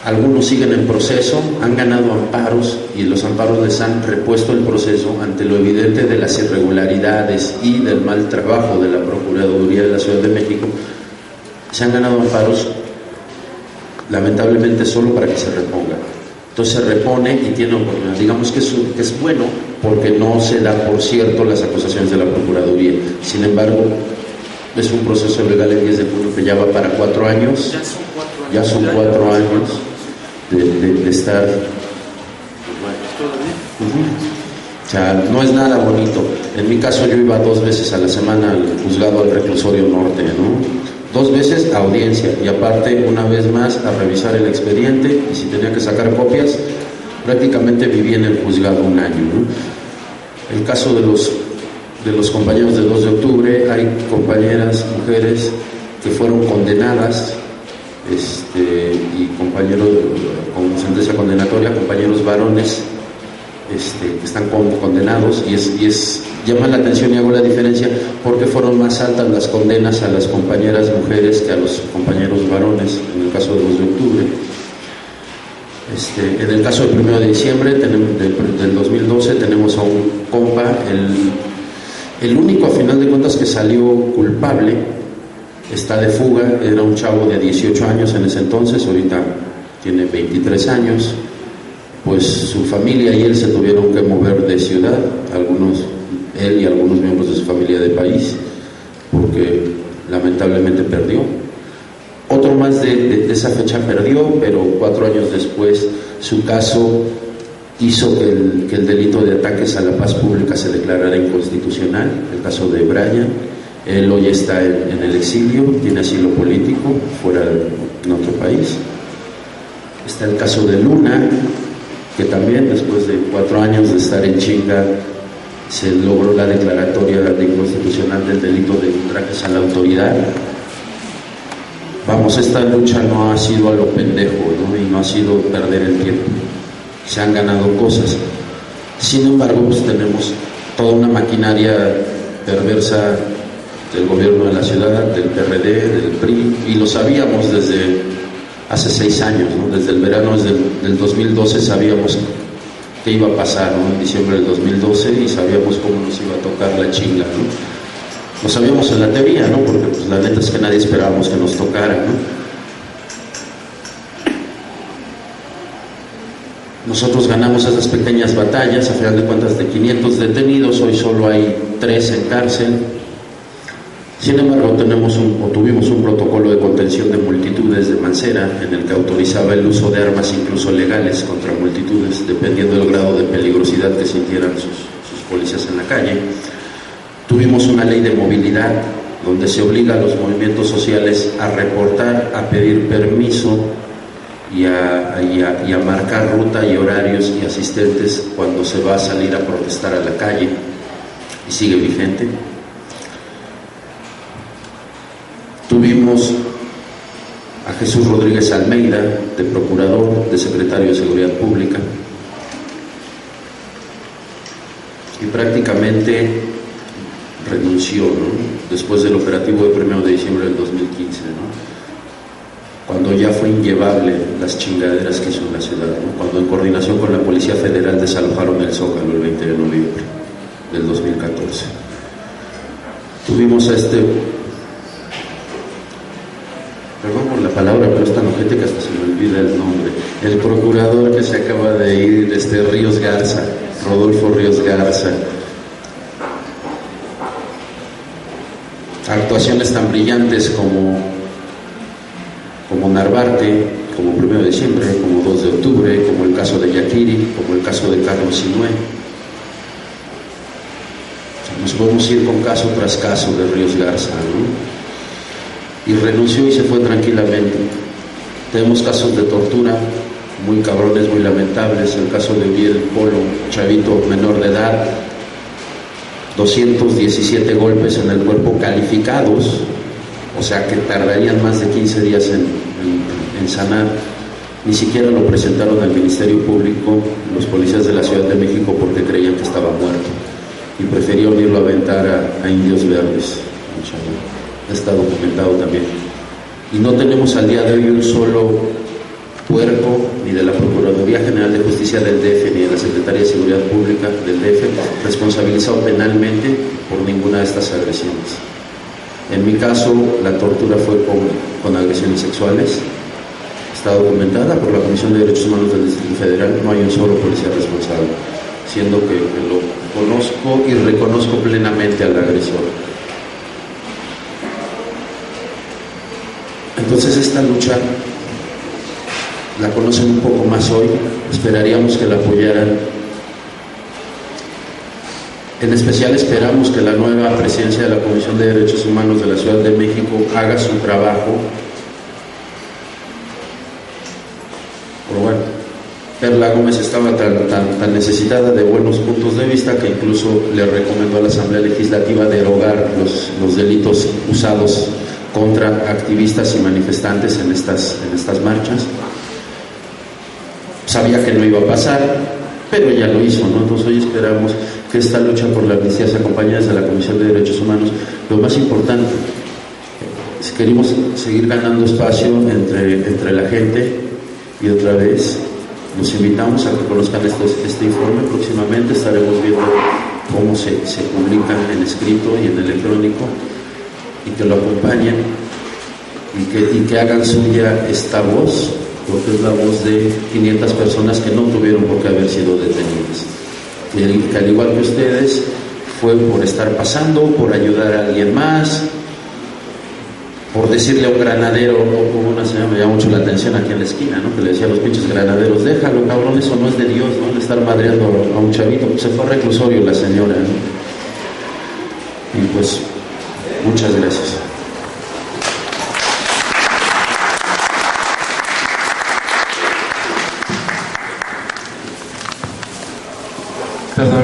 Algunos siguen en proceso, han ganado amparos y los amparos les han repuesto el proceso ante lo evidente de las irregularidades y del mal trabajo de la Procuraduría de la Ciudad de México. Se han ganado amparos, lamentablemente, solo para que se reponga. Entonces se repone y tiene oportunidad. Digamos que es bueno porque no se da por cierto las acusaciones de la Procuraduría. Sin embargo, es un proceso legal el 10 de junio que ya va para 4 años. Ya son 4 años. De estar, o sea, no es nada bonito. En mi caso yo iba 2 veces a la semana al juzgado del reclusorio norte, ¿no? 2 veces a audiencia y aparte una vez más a revisar el expediente, y si tenía que sacar copias, prácticamente viví en el juzgado 1 año, ¿no? El caso de los compañeros de 2 de octubre, hay compañeras, mujeres que fueron condenadas, y compañeros con sentencia condenatoria, compañeros varones que están condenados, y llama la atención y hago la diferencia porque fueron más altas las condenas a las compañeras mujeres que a los compañeros varones en el caso de 2 de octubre. En el caso del 1 de diciembre del 2012 tenemos a un compa, el único a final de cuentas que salió culpable. Está de fuga, era un chavo de 18 años en ese entonces, ahorita tiene 23 años, pues su familia y él se tuvieron que mover de ciudad, él y algunos miembros de su familia de país, porque lamentablemente perdió. Otro más de esa fecha perdió, pero 4 años después su caso hizo que el delito de ataques a la paz pública se declarara inconstitucional, el caso de Brian. Él hoy está en el exilio, tiene asilo político fuera en otro país. Está el caso de Luna, que también después de 4 años de estar en chinga se logró la declaratoria de inconstitucional del delito de ultrajes a la autoridad. Vamos, esta lucha no ha sido a lo pendejo, ¿no? Y no ha sido perder el tiempo. Se han ganado cosas. Sin embargo, pues tenemos toda una maquinaria perversa del gobierno de la ciudad, del PRD, del PRI, y lo sabíamos desde hace 6 años, ¿no? Desde el verano del 2012 sabíamos qué iba a pasar, ¿no? En diciembre del 2012, y sabíamos cómo nos iba a tocar la chinga, ¿no? Lo sabíamos en la teoría, ¿no? Porque pues la neta es que nadie esperábamos que nos tocara, ¿no? Nosotros ganamos esas pequeñas batallas, a final de cuentas de 500 detenidos, hoy solo hay 3 en cárcel. Sin embargo, tuvimos un protocolo de contención de multitudes de Mancera en el que autorizaba el uso de armas incluso legales contra multitudes, dependiendo del grado de peligrosidad que sintieran sus policías en la calle. Tuvimos una ley de movilidad donde se obliga a los movimientos sociales a reportar, a pedir permiso y a marcar ruta y horarios y asistentes cuando se va a salir a protestar a la calle, y sigue vigente. Tuvimos a Jesús Rodríguez Almeida, de procurador, de secretario de Seguridad Pública, y prácticamente renunció, ¿no? Después del operativo de 1 de diciembre del 2015, ¿no? Cuando ya fue inllevable las chingaderas que hizo en la ciudad, ¿no? Cuando en coordinación con la Policía Federal desalojaron el Zócalo el 20 de noviembre del 2014. Tuvimos a perdón por la palabra, pero es tan ojete que hasta se me olvida el nombre, el procurador que se acaba de ir, Ríos Garza, Rodolfo Ríos Garza. Actuaciones tan brillantes como Narvarte, como 1 de diciembre, como 2 de octubre, como el caso de Yaquiri, como el caso de Carlos Sinué. Nos podemos ir con caso tras caso de Ríos Garza, ¿no? Y renunció y se fue tranquilamente. Tenemos casos de tortura muy cabrones, muy lamentables. El caso de Uriel Polo, chavito menor de edad, 217 golpes en el cuerpo calificados, o sea que tardarían más de 15 días en sanar. Ni siquiera lo presentaron al Ministerio Público los policías de la Ciudad de México porque creían que estaba muerto y preferieron irlo a aventar a indios verdes. Está documentado también. Y no tenemos al día de hoy un solo puerco ni de la Procuraduría General de Justicia del DF ni de la Secretaría de Seguridad Pública del DF responsabilizado penalmente por ninguna de estas agresiones. En mi caso, la tortura fue con agresiones sexuales. Está documentada por la Comisión de Derechos Humanos del Distrito Federal. No hay un solo policía responsable, siendo que lo conozco y reconozco plenamente al agresor. Entonces esta lucha la conocen un poco más hoy, esperaríamos que la apoyaran. En especial esperamos que la nueva presidencia de la Comisión de Derechos Humanos de la Ciudad de México haga su trabajo. Pero bueno, Perla Gómez estaba tan necesitada de buenos puntos de vista que incluso le recomendó a la Asamblea Legislativa derogar los delitos usados contra activistas y manifestantes en estas marchas. Sabía que no iba a pasar, pero ella lo hizo, ¿no? Entonces hoy esperamos que esta lucha por la amnistía se acompañe desde la Comisión de Derechos Humanos. Lo más importante, si queremos seguir ganando espacio entre la gente, y otra vez los invitamos a que conozcan este informe. Próximamente estaremos viendo cómo se publica en escrito y en electrónico, y que lo acompañen y que hagan suya esta voz, porque es la voz de 500 personas que no tuvieron por qué haber sido detenidas, que al igual que ustedes fue por estar pasando, por ayudar a alguien más, por decirle a un granadero, como una señora me llamó mucho la atención aquí en la esquina, ¿no? Que le decía a los pinches granaderos, déjalo, cabrón, eso no es de Dios, ¿no? Le estar madreando a un chavito. Pues se fue a reclusorio la señora, ¿no? Y pues, muchas gracias. Perdón,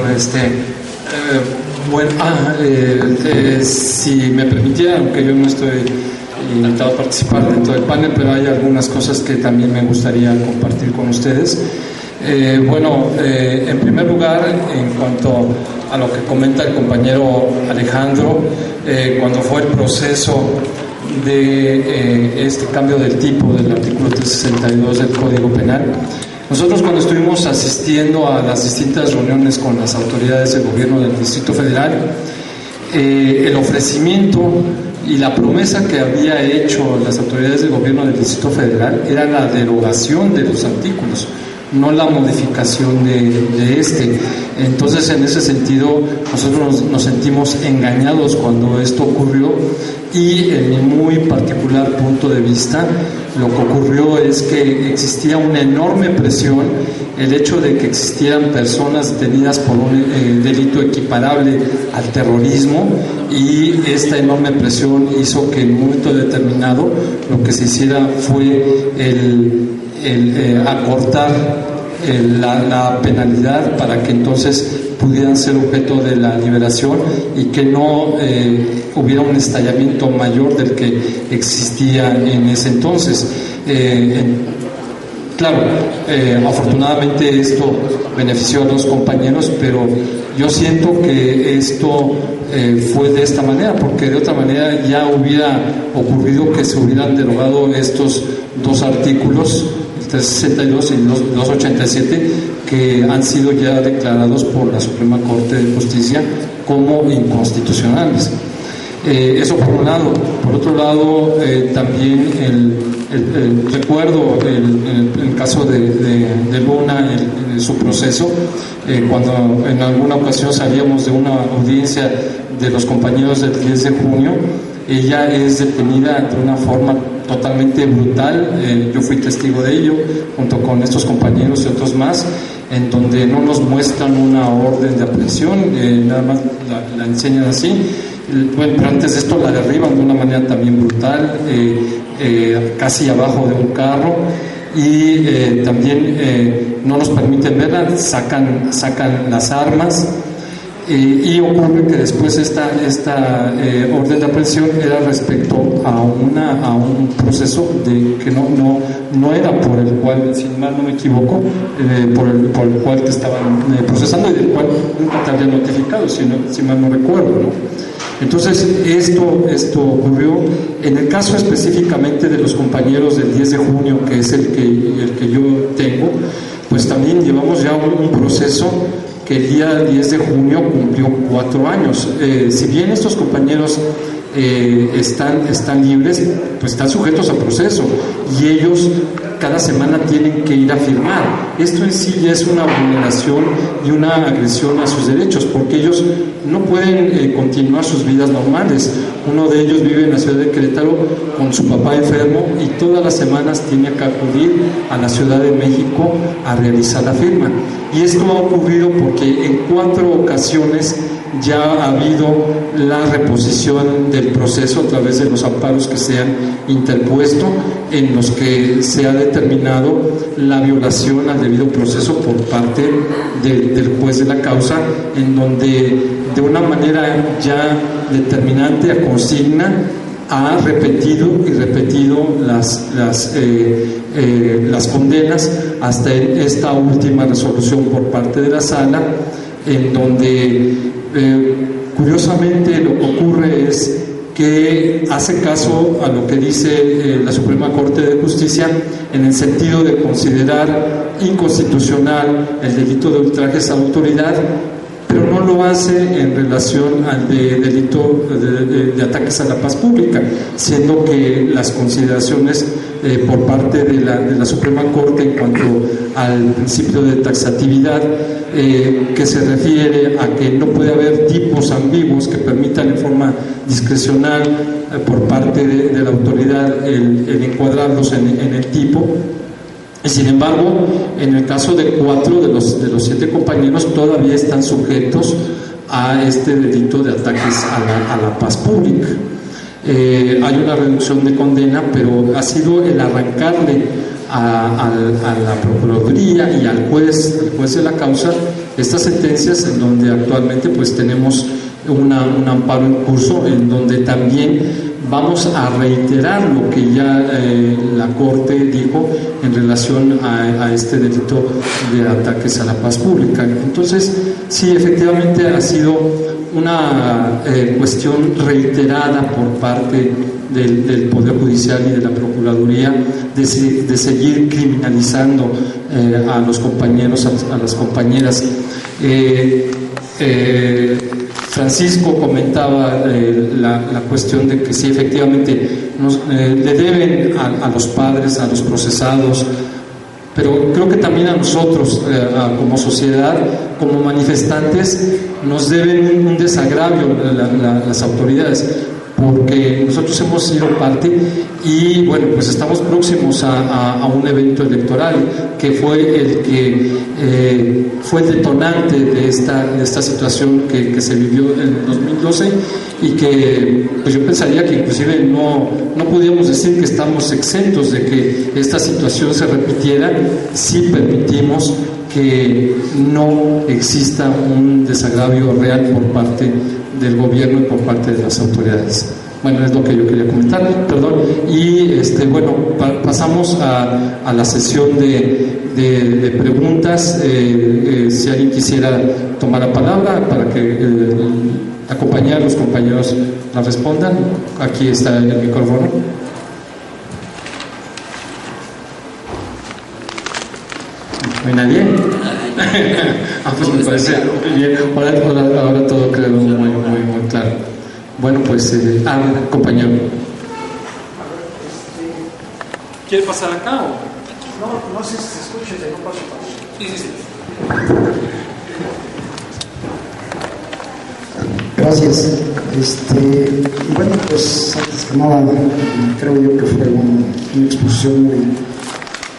bueno, si me permitía, aunque yo no estoy invitado a participar dentro del panel, pero hay algunas cosas que también me gustaría compartir con ustedes. En primer lugar, en cuanto a lo que comenta el compañero Alejandro, cuando fue el proceso de este cambio del tipo del artículo 362 del Código Penal, nosotros cuando estuvimos asistiendo a las distintas reuniones con las autoridades del gobierno del Distrito Federal, el ofrecimiento y la promesa que había hecho las autoridades del gobierno del Distrito Federal era la derogación de los artículos, no la modificación de este. Entonces, en ese sentido, nosotros nos sentimos engañados cuando esto ocurrió, y en mi muy particular punto de vista, lo que ocurrió es que existía una enorme presión, el hecho de que existieran personas detenidas por un delito equiparable al terrorismo, y esta enorme presión hizo que en un momento determinado lo que se hiciera fue el acortar la penalidad para que entonces pudieran ser objeto de la liberación y que no hubiera un estallamiento mayor del que existía en ese entonces. Claro, afortunadamente esto benefició a los compañeros, pero yo siento que esto fue de esta manera, porque de otra manera ya hubiera ocurrido que se hubieran derogado estos dos artículos, el 362 y el 287, que han sido ya declarados por la Suprema Corte de Justicia como inconstitucionales. Eso por un lado. Por otro lado, también recuerdo el caso de Luna, su proceso, cuando en alguna ocasión salíamos de una audiencia de los compañeros del 10 de junio, ella es detenida de una forma totalmente brutal. Yo fui testigo de ello junto con estos compañeros y otros más, en donde no nos muestran una orden de aprehensión, nada más la enseñan así. Bueno, pero antes de esto la derriban de una manera también brutal, casi abajo de un carro, y también no nos permiten verla, sacan las armas, y ocurre que después esta orden de aprehensión era respecto a un proceso que no era por el cual, si mal no me equivoco, por el cual te estaban procesando, y del cual nunca te habían notificado, si mal no recuerdo, ¿no? Entonces, esto ocurrió. En el caso específicamente de los compañeros del 10 de junio, que es el que yo tengo, pues también llevamos ya un proceso que el día 10 de junio cumplió 4 años. Si bien estos compañeros están libres, pues están sujetos a proceso, y ellos cada semana tienen que ir a firmar. Esto en sí ya es una vulneración y una agresión a sus derechos, porque ellos no pueden continuar sus vidas normales. Uno de ellos vive en la ciudad de Querétaro con su papá enfermo, y todas las semanas tiene que acudir a la Ciudad de México a realizar la firma. Y esto ha ocurrido porque en 4 ocasiones ya ha habido la reposición del proceso a través de los amparos que se han interpuesto, en los que se ha determinado la violación al debido proceso por parte del juez de la causa, en donde de una manera ya determinante, a consigna, ha repetido y repetido las condenas hasta esta última resolución por parte de la sala, en donde curiosamente lo que ocurre es que hace caso a lo que dice la Suprema Corte de Justicia, en el sentido de considerar inconstitucional el delito de ultrajes a autoridad, pero no lo hace en relación al delito de ataques a la paz pública, siendo que las consideraciones por parte de la Suprema Corte en cuanto al principio de taxatividad, que se refiere a que no puede haber tipos ambiguos que permitan en forma discrecional por parte de la autoridad el encuadrarlos en el tipo. Y sin embargo, en el caso de 4 de los 7 compañeros todavía están sujetos a este delito de ataques a la paz pública. Hay una reducción de condena, pero ha sido el arrancarle a la Procuraduría y al juez de la causa estas sentencias, en donde actualmente pues tenemos un amparo en curso, en donde también vamos a reiterar lo que ya la Corte dijo en relación a este delito de ataques a la paz pública. Entonces, sí, efectivamente ha sido una cuestión reiterada por parte del Poder Judicial y de la Procuraduría de seguir criminalizando a los compañeros, a las compañeras. Francisco comentaba la cuestión de que sí, efectivamente le deben a los padres, a los procesados, pero creo que también a nosotros como sociedad, como manifestantes, nos deben un desagravio las autoridades, porque nosotros hemos sido parte y bueno, pues estamos próximos a un evento electoral que fue el que fue el detonante de esta situación que se vivió en el 2012 y que pues yo pensaría que inclusive no podíamos decir que estamos exentos de que esta situación se repitiera si permitimos que no exista un desagravio real por parte del gobierno y por parte de las autoridades. Bueno, es lo que yo quería comentar, perdón. Y bueno, pasamos a la sesión de preguntas. Si alguien quisiera tomar la palabra para que acompañar a los compañeros la respondan, aquí está el micrófono. ¿No hay nadie? Pues me parece bien. Ahora todo quedó muy claro. Bueno, pues, compañero. ¿Quiere pasar acá o...? No sé si se escucha, no paso. Sí. Gracias. Bueno, pues antes que nada, creo yo que fue una exposición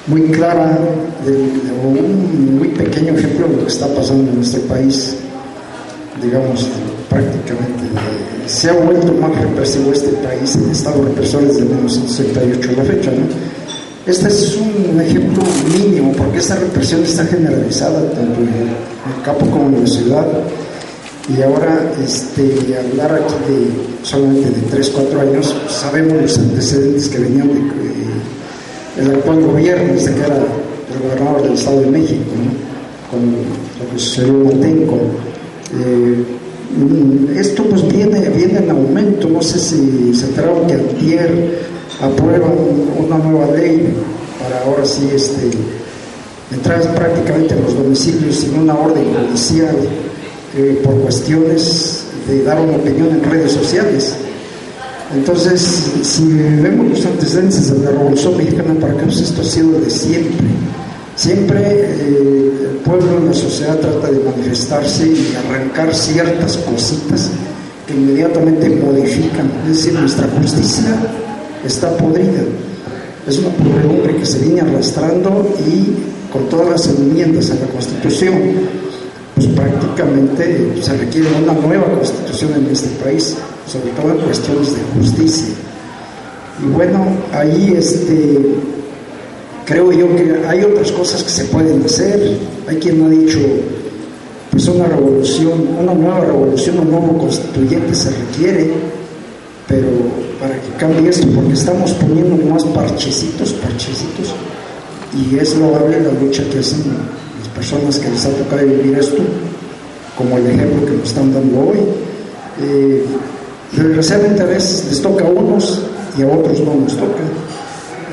muy clara, o un muy pequeño ejemplo de lo que está pasando en nuestro país. Digamos, prácticamente se ha vuelto más represivo este país, el estado represor desde 1968 a la fecha, ¿no? Este es un ejemplo mínimo, porque esta represión está generalizada tanto en el campo como en la ciudad. Y ahora hablar aquí solamente de 3-4 años, sabemos los antecedentes que venían del actual gobierno, desde que era el gobernador del Estado de México, ¿no? Con lo que sucedió en Atenco. Esto pues viene en aumento. No sé si se enteraron que antier aprueban una nueva ley para ahora sí entrar prácticamente en los domicilios sin una orden judicial por cuestiones de dar una opinión en redes sociales. Entonces, si vemos los antecedentes de la Revolución Mexicana para acá, pues esto ha sido de siempre. Siempre el pueblo en la sociedad trata de manifestarse y arrancar ciertas cositas que inmediatamente modifican. Es decir, nuestra justicia está podrida. Es una podredumbre que se viene arrastrando, y con todas las enmiendas a la Constitución, pues prácticamente se requiere una nueva Constitución en este país, sobre todo en cuestiones de justicia. Y bueno, ahí creo yo que hay otras cosas que se pueden hacer. Hay quien ha dicho, pues una nueva revolución, un nuevo constituyente se requiere, pero para que cambie esto, porque estamos poniendo más parchecitos, y es loable la lucha que hacen las personas que les ha tocado vivir esto, como el ejemplo que nos están dando hoy. Desgraciadamente a veces les toca a unos y a otros no nos toca.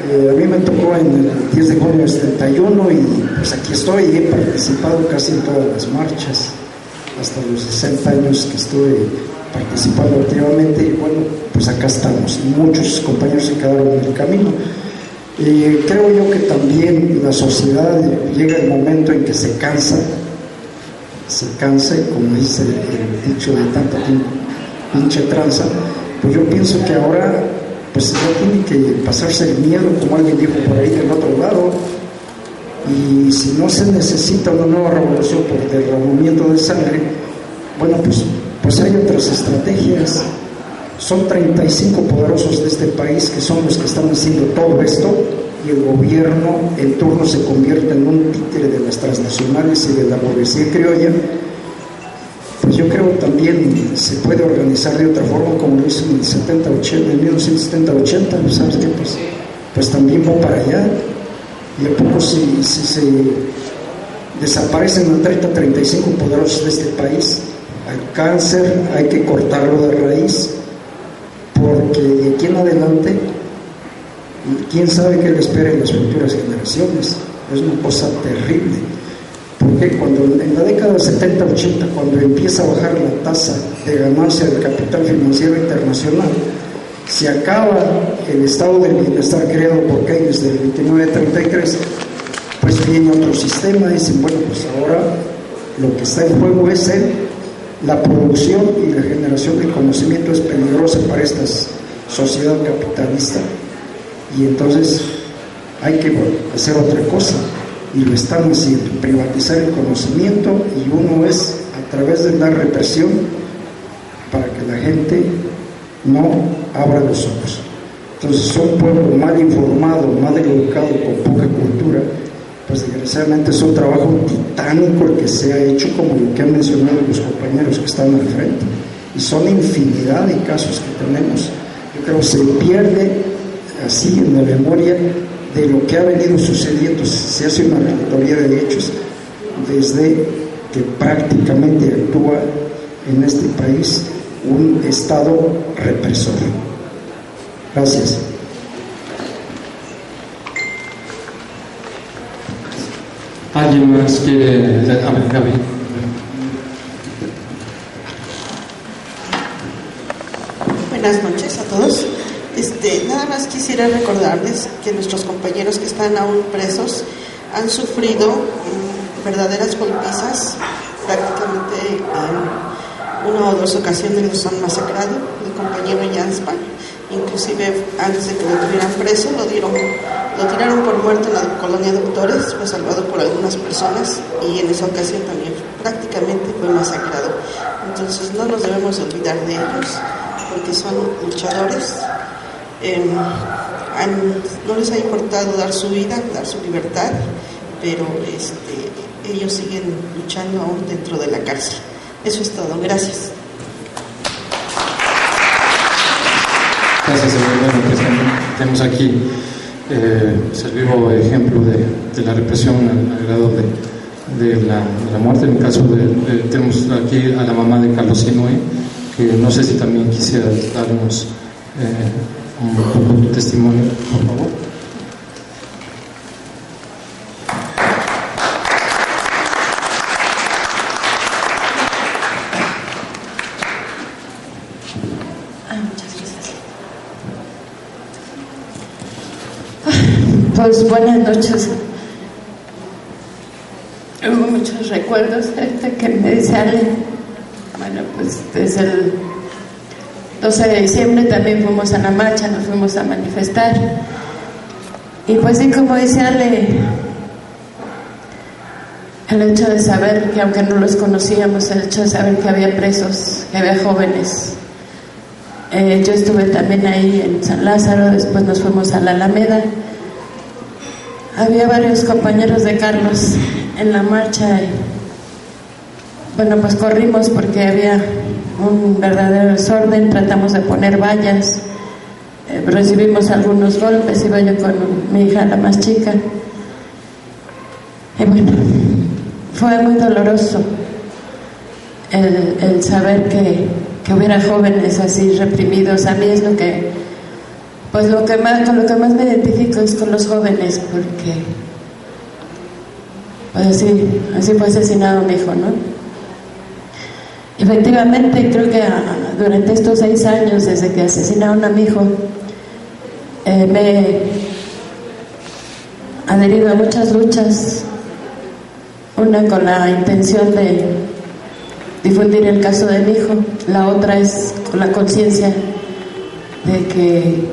A mí me tocó en el 10 de junio del 71 y pues aquí estoy, y he participado casi en todas las marchas. hasta los 60 años que estuve participando activamente, y bueno, pues acá estamos, y muchos compañeros se quedaron en el camino. Creo yo que también la sociedad llega el momento en que se cansa, como dice el dicho de tanta pinche tranza. Pues yo pienso que ahora pues no tiene que pasarse el miedo, como alguien dijo por ahí del otro lado, y si no se necesita una nueva revolución por derramamiento de sangre, bueno, pues hay otras estrategias. Son 35 poderosos de este país que son los que están haciendo todo esto, y el gobierno en turno se convierte en un títere de las transnacionales y de la burguesía criolla. Pues yo creo que también se puede organizar de otra forma, como lo hizo en el 1970-80, ¿sabes qué? Pues también va para allá. Y a poco si se desaparecen los 30-35 poderosos de este país, al cáncer hay que cortarlo de raíz, porque de aquí en adelante, quién sabe qué le espera en las futuras generaciones. Es una cosa terrible. Porque cuando en la década del 70-80, cuando empieza a bajar la tasa de ganancia del capital financiero internacional, se acaba el estado del bienestar creado por Keynes del 29-33, pues viene otro sistema y dicen, bueno, pues ahora lo que está en juego es la producción, y la generación de conocimiento es peligrosa para esta sociedad capitalista, y entonces hay que hacer otra cosa, y lo están haciendo, privatizar el conocimiento, y uno es a través de la represión para que la gente no abra los ojos. Entonces son pueblo mal informado, mal educado, con poca cultura. Pues desgraciadamente es un trabajo titánico el que se ha hecho, como lo que han mencionado los compañeros que están al frente, y son infinidad de casos que tenemos. Yo creo que se pierde así en la memoria de lo que ha venido sucediendo. Se hace una relatoría de hechos desde que prácticamente actúa en este país un Estado represor. Gracias. ¿Alguien más quiere? Gaby. Buenas noches a todos. Nada más quisiera recordarles que nuestros compañeros que están aún presos han sufrido verdaderas golpizas. Prácticamente en una o dos ocasiones los han masacrado. El compañero Janspa, inclusive antes de que lo tuvieran preso, lo tiraron por muerto en la colonia de Doctores, fue salvado por algunas personas, y en esa ocasión también prácticamente fue masacrado. Entonces no nos debemos olvidar de ellos, porque son luchadores. No les ha importado dar su vida, dar su libertad, pero ellos siguen luchando aún dentro de la cárcel. Eso es todo. Gracias. Gracias, bueno, pues tenemos aquí el vivo ejemplo de la represión al grado de la muerte. En el caso tenemos aquí a la mamá de Carlos Sinue, que no sé si también quisiera darnos un poco de testimonio, por favor. Pues buenas noches. Hubo muchos recuerdos. Que me dice Ale, bueno, pues desde el 12 de diciembre también fuimos a la marcha, nos fuimos a manifestar. Y pues sí, como dice Ale, el hecho de saber que aunque no los conocíamos, el hecho de saber que había presos, que había jóvenes. Yo estuve también ahí en San Lázaro, después nos fuimos a la Alameda. Había varios compañeros de Carlos en la marcha y bueno, pues corrimos porque había un verdadero desorden, tratamos de poner vallas, recibimos algunos golpes, iba yo con mi hija, la más chica, y bueno, fue muy doloroso el saber que hubiera jóvenes así reprimidos. A mí es lo que con lo que más me identifico es con los jóvenes, porque pues así fue asesinado mi hijo, ¿no? Efectivamente, creo que durante estos 6 años, desde que asesinaron a mi hijo, me he adherido a muchas luchas, una con la intención de difundir el caso de mi hijo, la otra es con la conciencia de que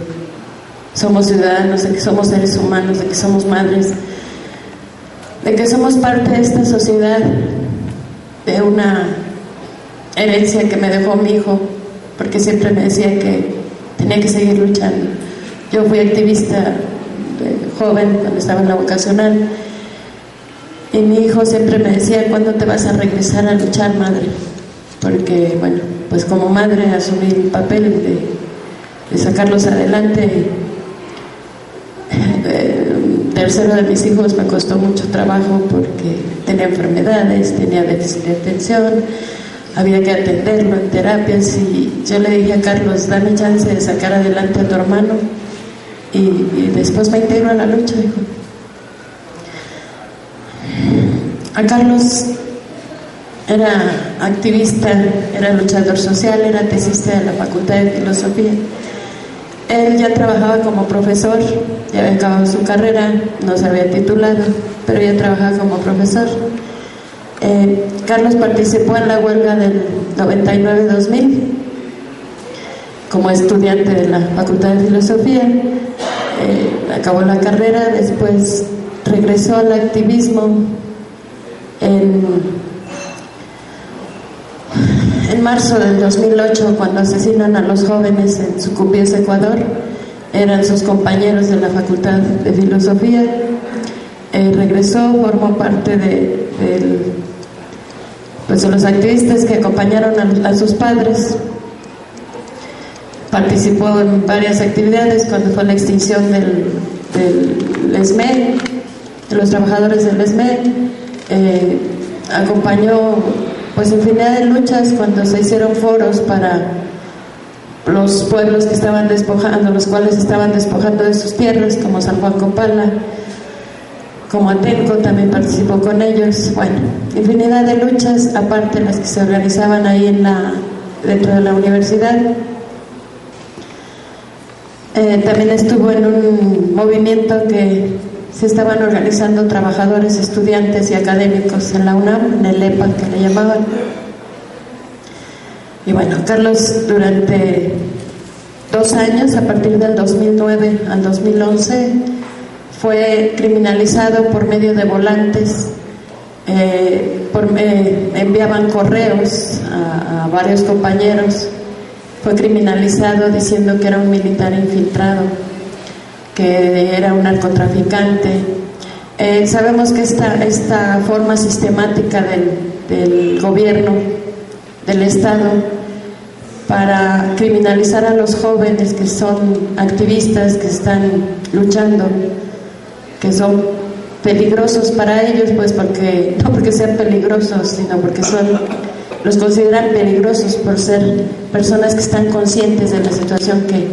somos ciudadanos, de que somos seres humanos, de que somos madres, de que somos parte de esta sociedad, de una herencia que me dejó mi hijo, porque siempre me decía que tenía que seguir luchando. Yo fui activista joven cuando estaba en la vocacional, y mi hijo siempre me decía: ¿cuándo te vas a regresar a luchar, madre? Porque, bueno, pues como madre asumí el papel de sacarlos adelante. Tercero de mis hijos me costó mucho trabajo porque tenía enfermedades, tenía déficit de atención, había que atenderlo en terapias, y yo le dije a Carlos: dame chance de sacar adelante a tu hermano y después me integro a la lucha, hijo. A Carlos era activista, era luchador social, era tesista de la Facultad de Filosofía. Él ya trabajaba como profesor, ya había acabado su carrera, no se había titulado, pero ya trabajaba como profesor. Carlos participó en la huelga del 99-2000 como estudiante de la Facultad de Filosofía. Acabó la carrera, después regresó al activismo en marzo del 2008, cuando asesinan a los jóvenes en Sucumbíos, Ecuador. Eran sus compañeros de la Facultad de Filosofía. Regresó, formó parte de los activistas que acompañaron a sus padres. Participó en varias actividades cuando fue la extinción del ESME, de los trabajadores del ESME. Acompañó pues infinidad de luchas cuando se hicieron foros para los pueblos que estaban despojando, los cuales estaban despojando de sus tierras, como San Juan Copala, como Atenco, también participó con ellos. Bueno, infinidad de luchas, aparte de las que se organizaban ahí dentro de la universidad. También estuvo en un movimiento que se estaban organizando trabajadores, estudiantes y académicos en la UNAM, en el EPA que le llamaban. Y bueno, Carlos durante 2 años, a partir del 2009 al 2011, fue criminalizado por medio de volantes. Enviaban correos a varios compañeros. Fue criminalizado diciendo que era un militar infiltrado, que era un narcotraficante. Sabemos que esta forma sistemática del gobierno, del Estado, para criminalizar a los jóvenes que son activistas, que están luchando, que son peligrosos para ellos, pues no porque sean peligrosos, sino porque los consideran peligrosos por ser personas que están conscientes de la situación que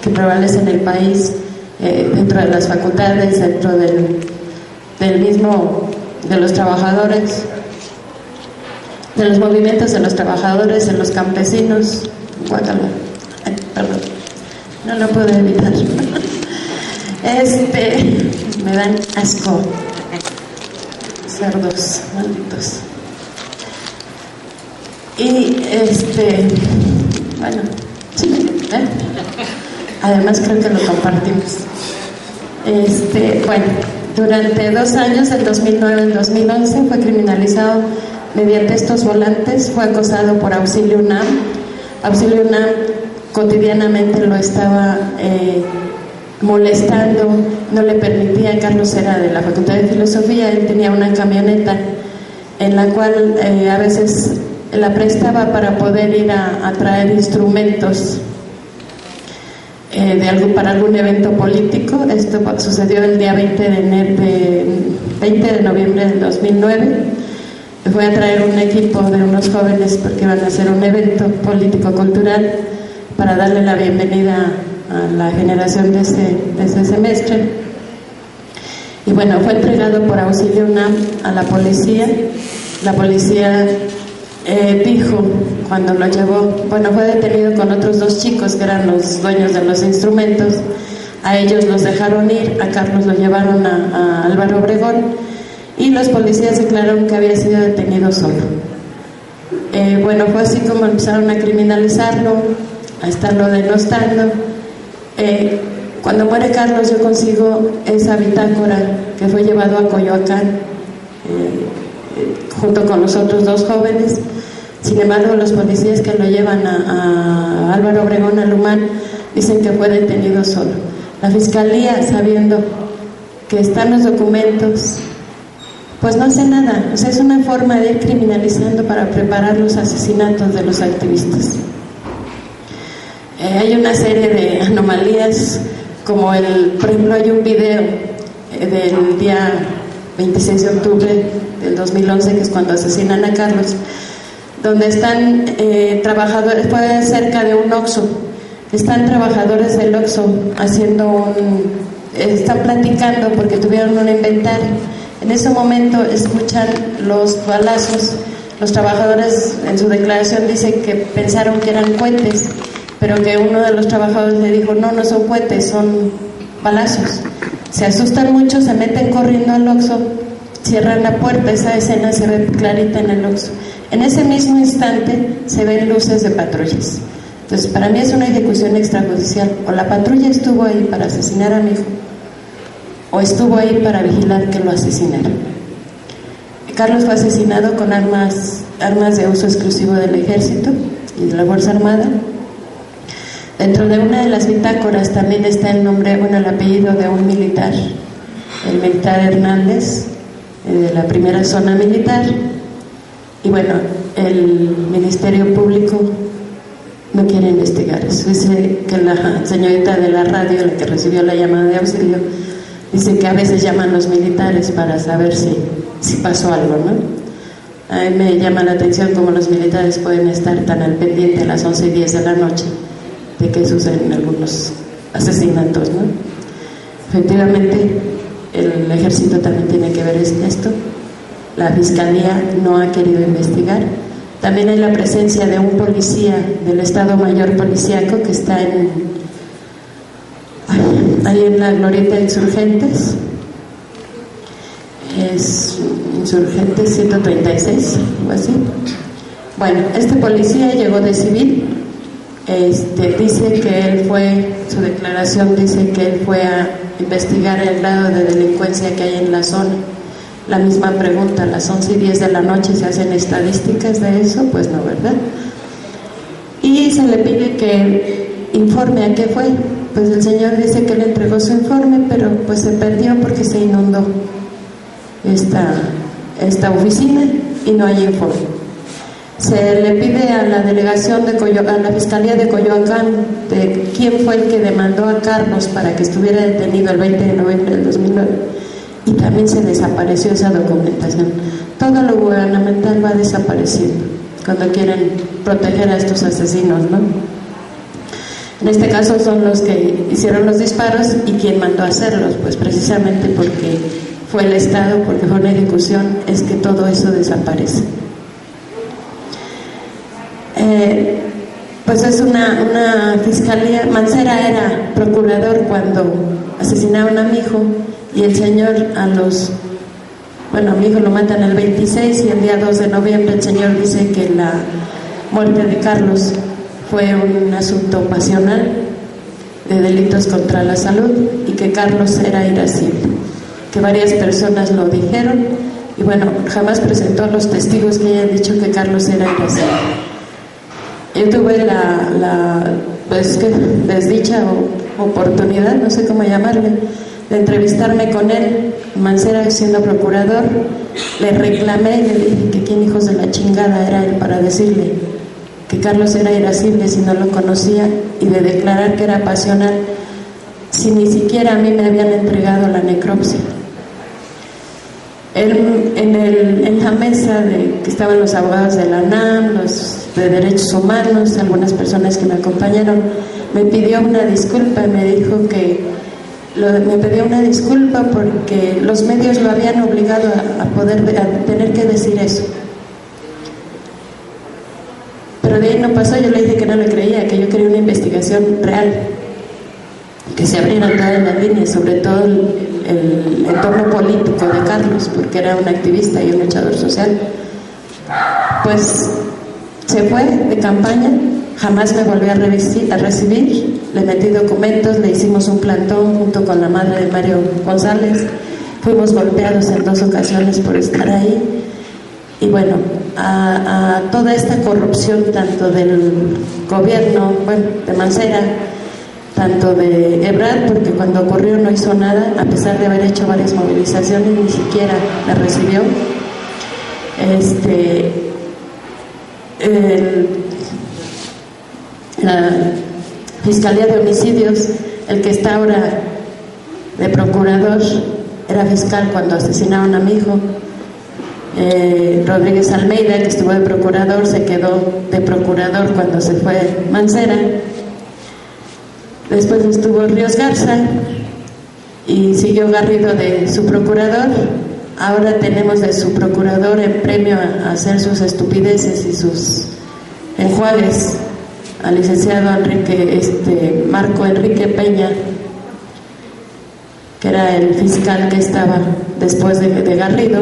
prevalece en el país, dentro de las facultades, dentro del mismo, de los trabajadores, de los movimientos de los trabajadores, de los campesinos. Guácala. Ay, perdón, no lo puedo evitar. Me dan asco, cerdos malditos. Y bueno, sí, además creo que lo compartimos. Bueno, durante 2 años, del 2009 al 2011, fue criminalizado mediante estos volantes. Fue acosado por Auxilio UNAM. Auxilio UNAM cotidianamente lo estaba molestando, no le permitía. Carlos era de la Facultad de Filosofía, él tenía una camioneta en la cual a veces la prestaba para poder ir a traer instrumentos para algún evento político. Esto sucedió el día 20 de noviembre del 2009. Fue a traer un equipo de unos jóvenes porque iban a hacer un evento político-cultural para darle la bienvenida a la generación de ese semestre. Y bueno, fue entregado por Auxilio UNAM a la policía. La policía dijo, cuando lo llevó, bueno, fue detenido con otros 2 chicos que eran los dueños de los instrumentos. A ellos los dejaron ir, a Carlos lo llevaron a Álvaro Obregón y los policías declararon que había sido detenido solo. Bueno, fue así como empezaron a criminalizarlo, a estarlo denostando. Cuando muere Carlos, yo consigo esa bitácora que fue llevado a Coyoacán junto con los otros 2 jóvenes. Sin embargo, los policías que lo llevan a Álvaro Obregón, a Lumán, dicen que fue detenido solo. La fiscalía, sabiendo que están los documentos, pues no hace nada. O sea, es una forma de ir criminalizando para preparar los asesinatos de los activistas. Hay una serie de anomalías, como por ejemplo, hay un video del día 26 de octubre del 2011, que es cuando asesinan a Carlos, donde están trabajadores, fue cerca de un Oxxo, están trabajadores del Oxxo están platicando porque tuvieron un inventario. En ese momento escuchan los balazos. Los trabajadores en su declaración dicen que pensaron que eran cohetes, pero que uno de los trabajadores le dijo, no son cohetes, son balazos. Se asustan mucho, se meten corriendo al Oxxo, cierran la puerta. Esa escena se ve clarita en el Oxxo. En ese mismo instante se ven luces de patrullas. Entonces, para mí es una ejecución extrajudicial. O la patrulla estuvo ahí para asesinar a mi hijo, o estuvo ahí para vigilar que lo asesinaran. Carlos fue asesinado con armas de uso exclusivo del Ejército y de la Fuerza Armada. Dentro de una de las bitácoras también está el apellido de un militar, el militar Hernández, de la primera zona militar. Y bueno, el Ministerio Público no quiere investigar eso. Dice que la señorita de la radio, la que recibió la llamada de auxilio, dice que a veces llaman los militares para saber si pasó algo, ¿no? A mí me llama la atención cómo los militares pueden estar tan al pendiente a las 11:10 de la noche de que suceden algunos asesinatos, ¿no? Efectivamente, el Ejército también tiene que ver esto. La Fiscalía no ha querido investigar. También hay la presencia de un policía del Estado Mayor Policíaco que está ahí en la glorieta de Insurgentes. Es Insurgentes 136 o así. Bueno, este policía llegó de civil. Dice que él su declaración dice que él fue a investigar el grado de delincuencia que hay en la zona. La misma pregunta, a las 11:10 de la noche se hacen estadísticas de eso, pues no, ¿verdad? Y se le pide que informe a qué fue. Pues el señor dice que le entregó su informe, pero pues se perdió porque se inundó esta oficina y no hay informe. Se le pide a la delegación a la Fiscalía de Coyoacán de quién fue el que demandó a Carlos para que estuviera detenido el 20 de noviembre del 2009, y también se desapareció esa documentación. Todo lo gubernamental va desapareciendo cuando quieren proteger a estos asesinos, ¿no? En este caso son los que hicieron los disparos, y quien mandó a hacerlos, pues precisamente porque fue el Estado, porque fue una ejecución, es que todo eso desaparece. Pues es una fiscalía. Mancera era procurador cuando asesinaron a mi hijo, y el señor a mi hijo lo matan el 26, y el día 2 de noviembre el señor dice que la muerte de Carlos fue un asunto pasional de delitos contra la salud, y que Carlos era irascible, que varias personas lo dijeron, y bueno, jamás presentó los testigos que hayan dicho que Carlos era irascible. Yo tuve pues desdicha o oportunidad, no sé cómo llamarle, de entrevistarme con él, Mancera siendo procurador. Le reclamé y le dije que quién hijos de la chingada era él para decirle que Carlos era irascible si no lo conocía, y de declarar que era pasional si ni siquiera a mí me habían entregado la necropsia. En la mesa que estaban los abogados de la UNAM, los de derechos humanos, algunas personas que me acompañaron, me pidió una disculpa, me dijo me pidió una disculpa porque los medios lo habían obligado a tener que decir eso. Pero de ahí no pasó. Yo le dije que no le creía, que yo quería una investigación real, que se abrieran todas las líneas, sobre todo el entorno político de Carlos, porque era un activista y un luchador social. Pues se fue de campaña, jamás me volvió a recibir, le metí documentos, le hicimos un plantón junto con la madre de Mario González, fuimos golpeados en 2 ocasiones por estar ahí. Y bueno, a toda esta corrupción, tanto del gobierno, bueno, de Mancera, tanto de Ebrard, porque cuando ocurrió no hizo nada, a pesar de haber hecho varias movilizaciones, ni siquiera la recibió. La Fiscalía de Homicidios, el que está ahora de procurador, era fiscal cuando asesinaron a mi hijo. Rodríguez Almeida, que estuvo de procurador, se quedó de procurador cuando se fue Mancera. Después estuvo Ríos Garza y siguió Garrido de su procurador. Ahora tenemos de su procurador en premio a hacer sus estupideces y sus enjuagues al licenciado Marco Enrique Peña, que era el fiscal que estaba después de Garrido.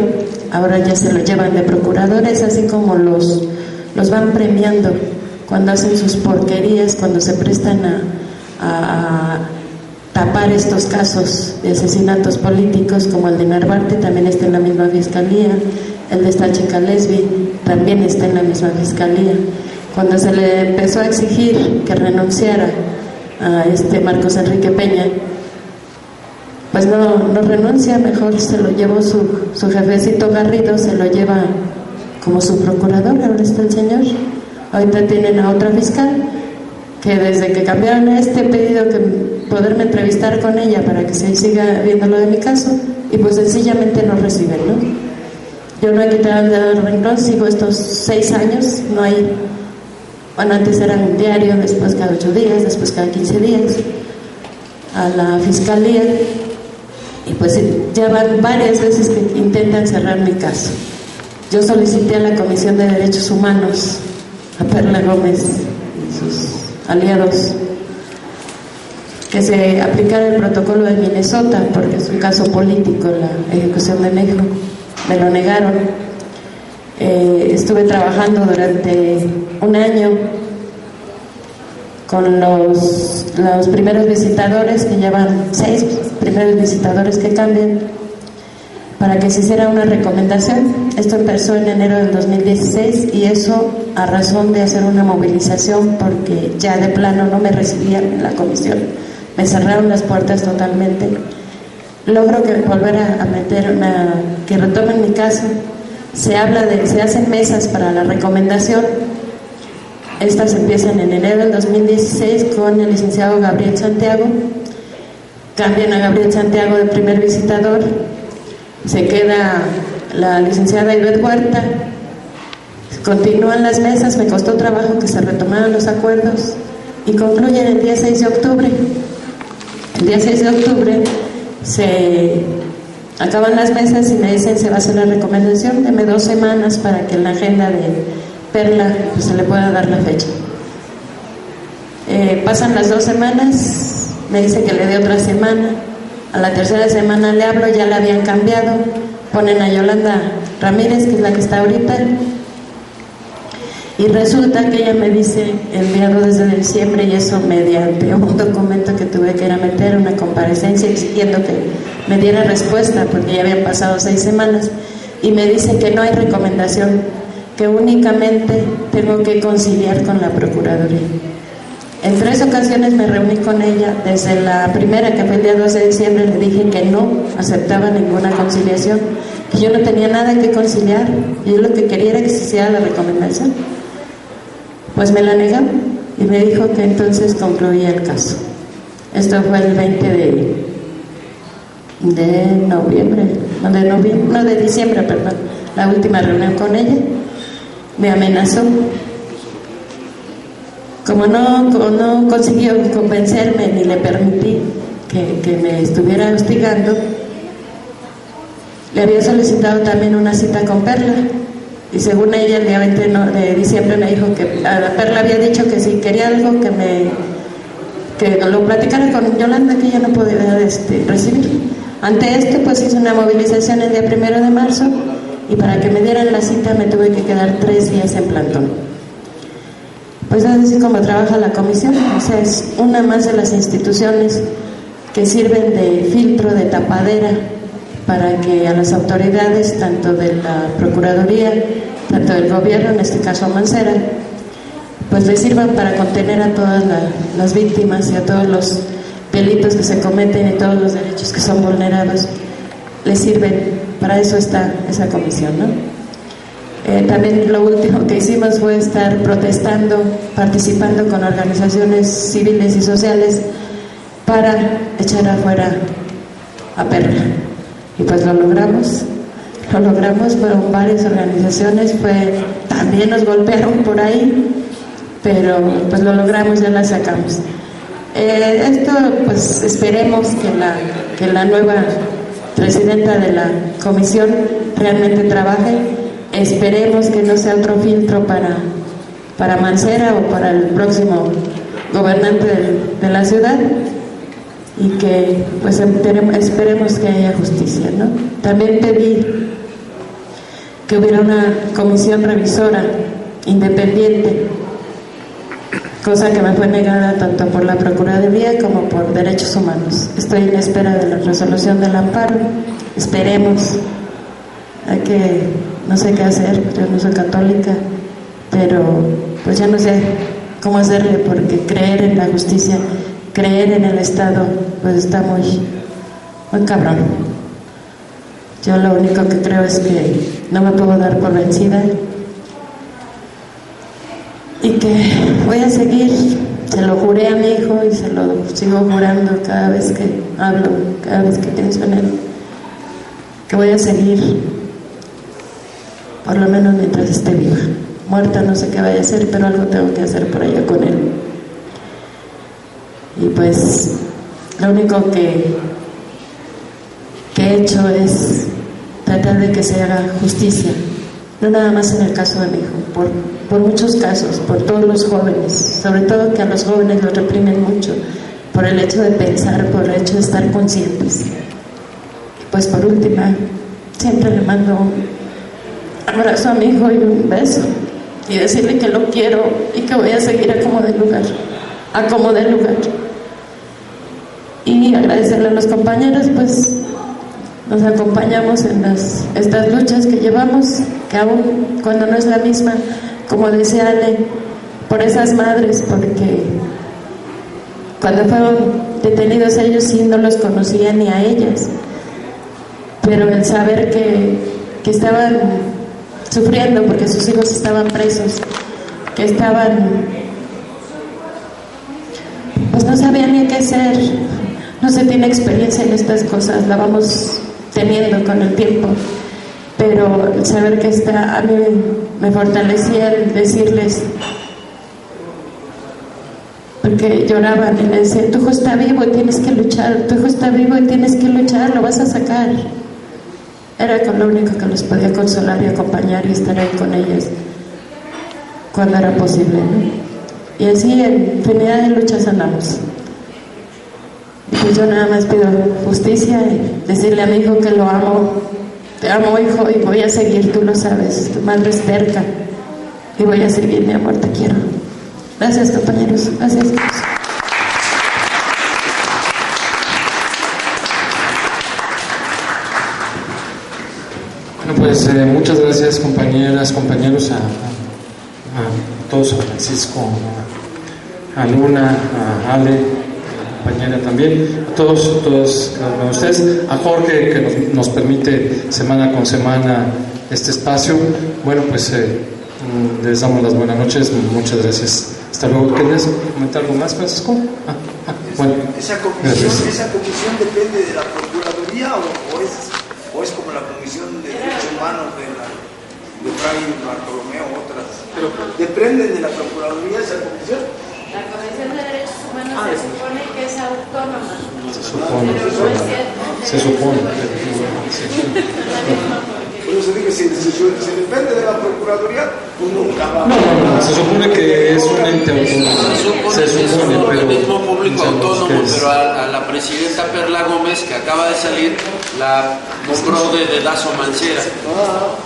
Ahora ya se lo llevan de procuradores, así como los van premiando cuando hacen sus porquerías, cuando se prestan a tapar estos casos de asesinatos políticos, como el de Narvarte, también está en la misma fiscalía. El de esta chica lesbi también está en la misma fiscalía. Cuando se le empezó a exigir que renunciara a Marcos Enrique Peña, pues no renuncia, mejor se lo llevó su jefecito Garrido, se lo lleva como su procurador. Ahora está el señor. Ahorita tienen a otra fiscal que desde que cambiaron he pedido que poderme entrevistar con ella para que se siga viendo lo de mi caso, y pues sencillamente no reciben, ¿no? Yo no he quitado el dedo del renglón, sigo estos 6 años, no hay, bueno, antes era un diario, después cada 8 días, después cada 15 días a la fiscalía. Y pues ya van varias veces que intentan cerrar mi caso. Yo solicité a la Comisión de Derechos Humanos, a Perla Gómez y sus aliados, que se aplicara el protocolo de Minnesota, porque es un caso político la ejecución de mi hijo. Me lo negaron. Estuve trabajando durante un año con los primeros visitadores, que llevan 6 primeros visitadores que cambian, para que se hiciera una recomendación. Esto empezó en enero del 2016, y eso a razón de hacer una movilización, porque ya de plano no me recibían en la comisión, me cerraron las puertas totalmente. Logro que volver a que retomen mi caso. Se hacen mesas para la recomendación. Estas empiezan en enero del 2016 con el licenciado Gabriel Santiago. Cambian a Gabriel Santiago de primer visitador. Se queda la licenciada Ivette Huerta. Continúan las mesas, me costó trabajo que se retomaran los acuerdos, y concluyen el día 6 de octubre. El día 6 de octubre se acaban las mesas y me dicen: se va a hacer la recomendación, deme 2 semanas para que en la agenda de Perla pues se le pueda dar la fecha. Pasan las 2 semanas, me dice que le dé otra semana. A la tercera semana le hablo, ya la habían cambiado, ponen a Yolanda Ramírez, que es la que está ahorita, y resulta que ella me dice, enviado desde diciembre, y eso mediante un documento que tuve que ir a meter, una comparecencia exigiendo que me diera respuesta, porque ya habían pasado 6 semanas, y me dice que no hay recomendación, que únicamente tengo que conciliar con la Procuraduría. En 3 ocasiones me reuní con ella. Desde la primera, que fue el día 12 de diciembre, le dije que no aceptaba ninguna conciliación, que yo no tenía nada que conciliar, y yo lo que quería era que se hiciera la recomendación. Pues me la negó y me dijo que entonces concluía el caso. Esto fue el 20 de diciembre, perdón, la última reunión con ella. Me amenazó. Como no consiguió convencerme ni le permití que me estuviera hostigando, le había solicitado también una cita con Perla, Y según ella, el día 20 de diciembre me dijo que a la Perla había dicho que si quería algo que lo platicara con Yolanda, que ella no podía recibir. Ante esto, pues hice una movilización el día 1 de marzo y para que me dieran la cita me tuve que quedar 3 días en plantón. Pues así como trabaja la comisión, o sea, es una más de las instituciones que sirven de filtro, de tapadera, para que a las autoridades, tanto de la Procuraduría, tanto del gobierno, en este caso a Mancera, pues les sirvan para contener a todas las víctimas y a todos los delitos que se cometen y todos los derechos que son vulnerados. Les sirven, para eso está esa comisión, ¿no? También lo último que hicimos fue estar protestando, participando con organizaciones civiles y sociales para echar afuera a Perla. Y pues lo logramos, fueron varias organizaciones, también nos golpearon por ahí, pero pues lo logramos, ya la sacamos. Esto pues esperemos que la nueva presidenta de la comisión realmente trabaje, esperemos que no sea otro filtro para Mancera o para el próximo gobernante de la ciudad, y que pues esperemos que haya justicia, ¿no? También pedí que hubiera una comisión revisora independiente, cosa que me fue negada tanto por la Procuraduría como por Derechos Humanos. Estoy en espera de la resolución del amparo, esperemos. No sé qué hacer, yo no soy católica, pero pues ya no sé cómo hacerle, porque creer en la justicia, creer en el Estado, pues está muy cabrón. Yo lo único que creo es que no me puedo dar por vencida y que voy a seguir, se lo juré a mi hijo y se lo sigo jurando cada vez que hablo, cada vez que pienso en él, que voy a seguir por lo menos mientras esté viva. Muerta no sé qué vaya a hacer, pero algo tengo que hacer por allá con él. Y pues lo único que he hecho es tratar de que se haga justicia, no nada más en el caso de mi hijo, por muchos casos, por todos los jóvenes, sobre todo que a los jóvenes los reprimen mucho por el hecho de pensar, por el hecho de estar conscientes. Pues por última, siempre le mando un abrazo a mi hijo y un beso, y decirle que lo quiero y que voy a seguir a como dé lugar. Y agradecerle a los compañeros, pues nos acompañamos en estas luchas que llevamos, que aún cuando no es la misma, como decía Ale, por esas madres, porque cuando fueron detenidos ellos sí no los conocía ni a ellas, pero el saber que estaban sufriendo porque sus hijos estaban presos, que pues no sabían ni qué hacer. No se tiene experiencia en estas cosas, la vamos teniendo con el tiempo, pero el saber que a mí me fortalecía el decirles, porque lloraban y me decían: tu hijo está vivo y tienes que luchar, tu hijo está vivo y tienes que luchar, lo vas a sacar. Era con lo único que los podía consolar y acompañar y estar ahí con ellas cuando era posible, ¿no? Y así en infinidad de luchas andamos. Pues yo nada más pido justicia y decirle a mi hijo que lo amo. Te amo, hijo, y voy a seguir, tú lo sabes, tu madre es terca y voy a seguir, mi amor, te quiero. Gracias, compañeros, gracias. Bueno, pues muchas gracias, compañeras, compañeros, a todos, a Francisco, a Luna, a Ale, compañera también, a todos ustedes, a Jorge, que nos permite semana con semana este espacio. Bueno, pues les damos las buenas noches, muchas gracias, hasta luego. ¿Quieres comentar algo más, Francisco? Bueno, ¿Esa comisión depende de la Procuraduría o es como la Comisión de Derechos Humanos de Fray Bartolomé o otras? Pero ¿dependen de la Procuraduría esa comisión? La Comisión de Derechos Humanos se supone que es autónoma. Se supone. Pero no es cierto. Se supone. Por eso dije, si depende de la Procuraduría, pues nunca va. No, se supone que es un ente autónomo. Se supone que es un organismo público pero autónomo, pero a la presidenta Perla Gómez, que acaba de salir, la nombró de dedazo Mancera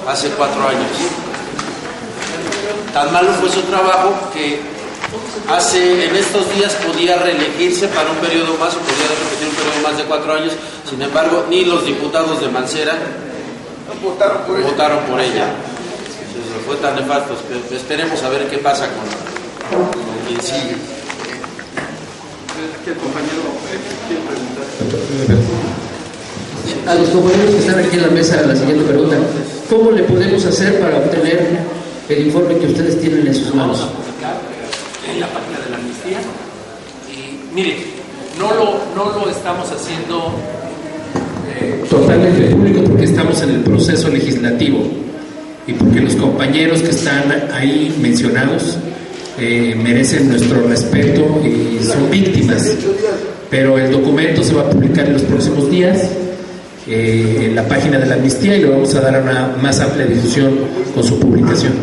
hace 4 años. Tan malo fue su trabajo que en estos días podía reelegirse para un periodo más, o podía repetir un periodo más de 4 años. Sin embargo, ni los diputados de Mancera votaron por ella. Entonces, fue tan nefasto. Esperemos a ver qué pasa con quien sigue. El compañero quiere preguntar. A los compañeros que están aquí en la mesa, la siguiente pregunta: ¿cómo le podemos hacer para obtener el informe que ustedes tienen en sus manos? En la página de la amnistía. Y mire, no lo estamos haciendo totalmente público porque estamos en el proceso legislativo y porque los compañeros que están ahí mencionados merecen nuestro respeto y son víctimas. Pero el documento se va a publicar en los próximos días en la página de la amnistía y le vamos a dar una más amplia difusión con su publicación.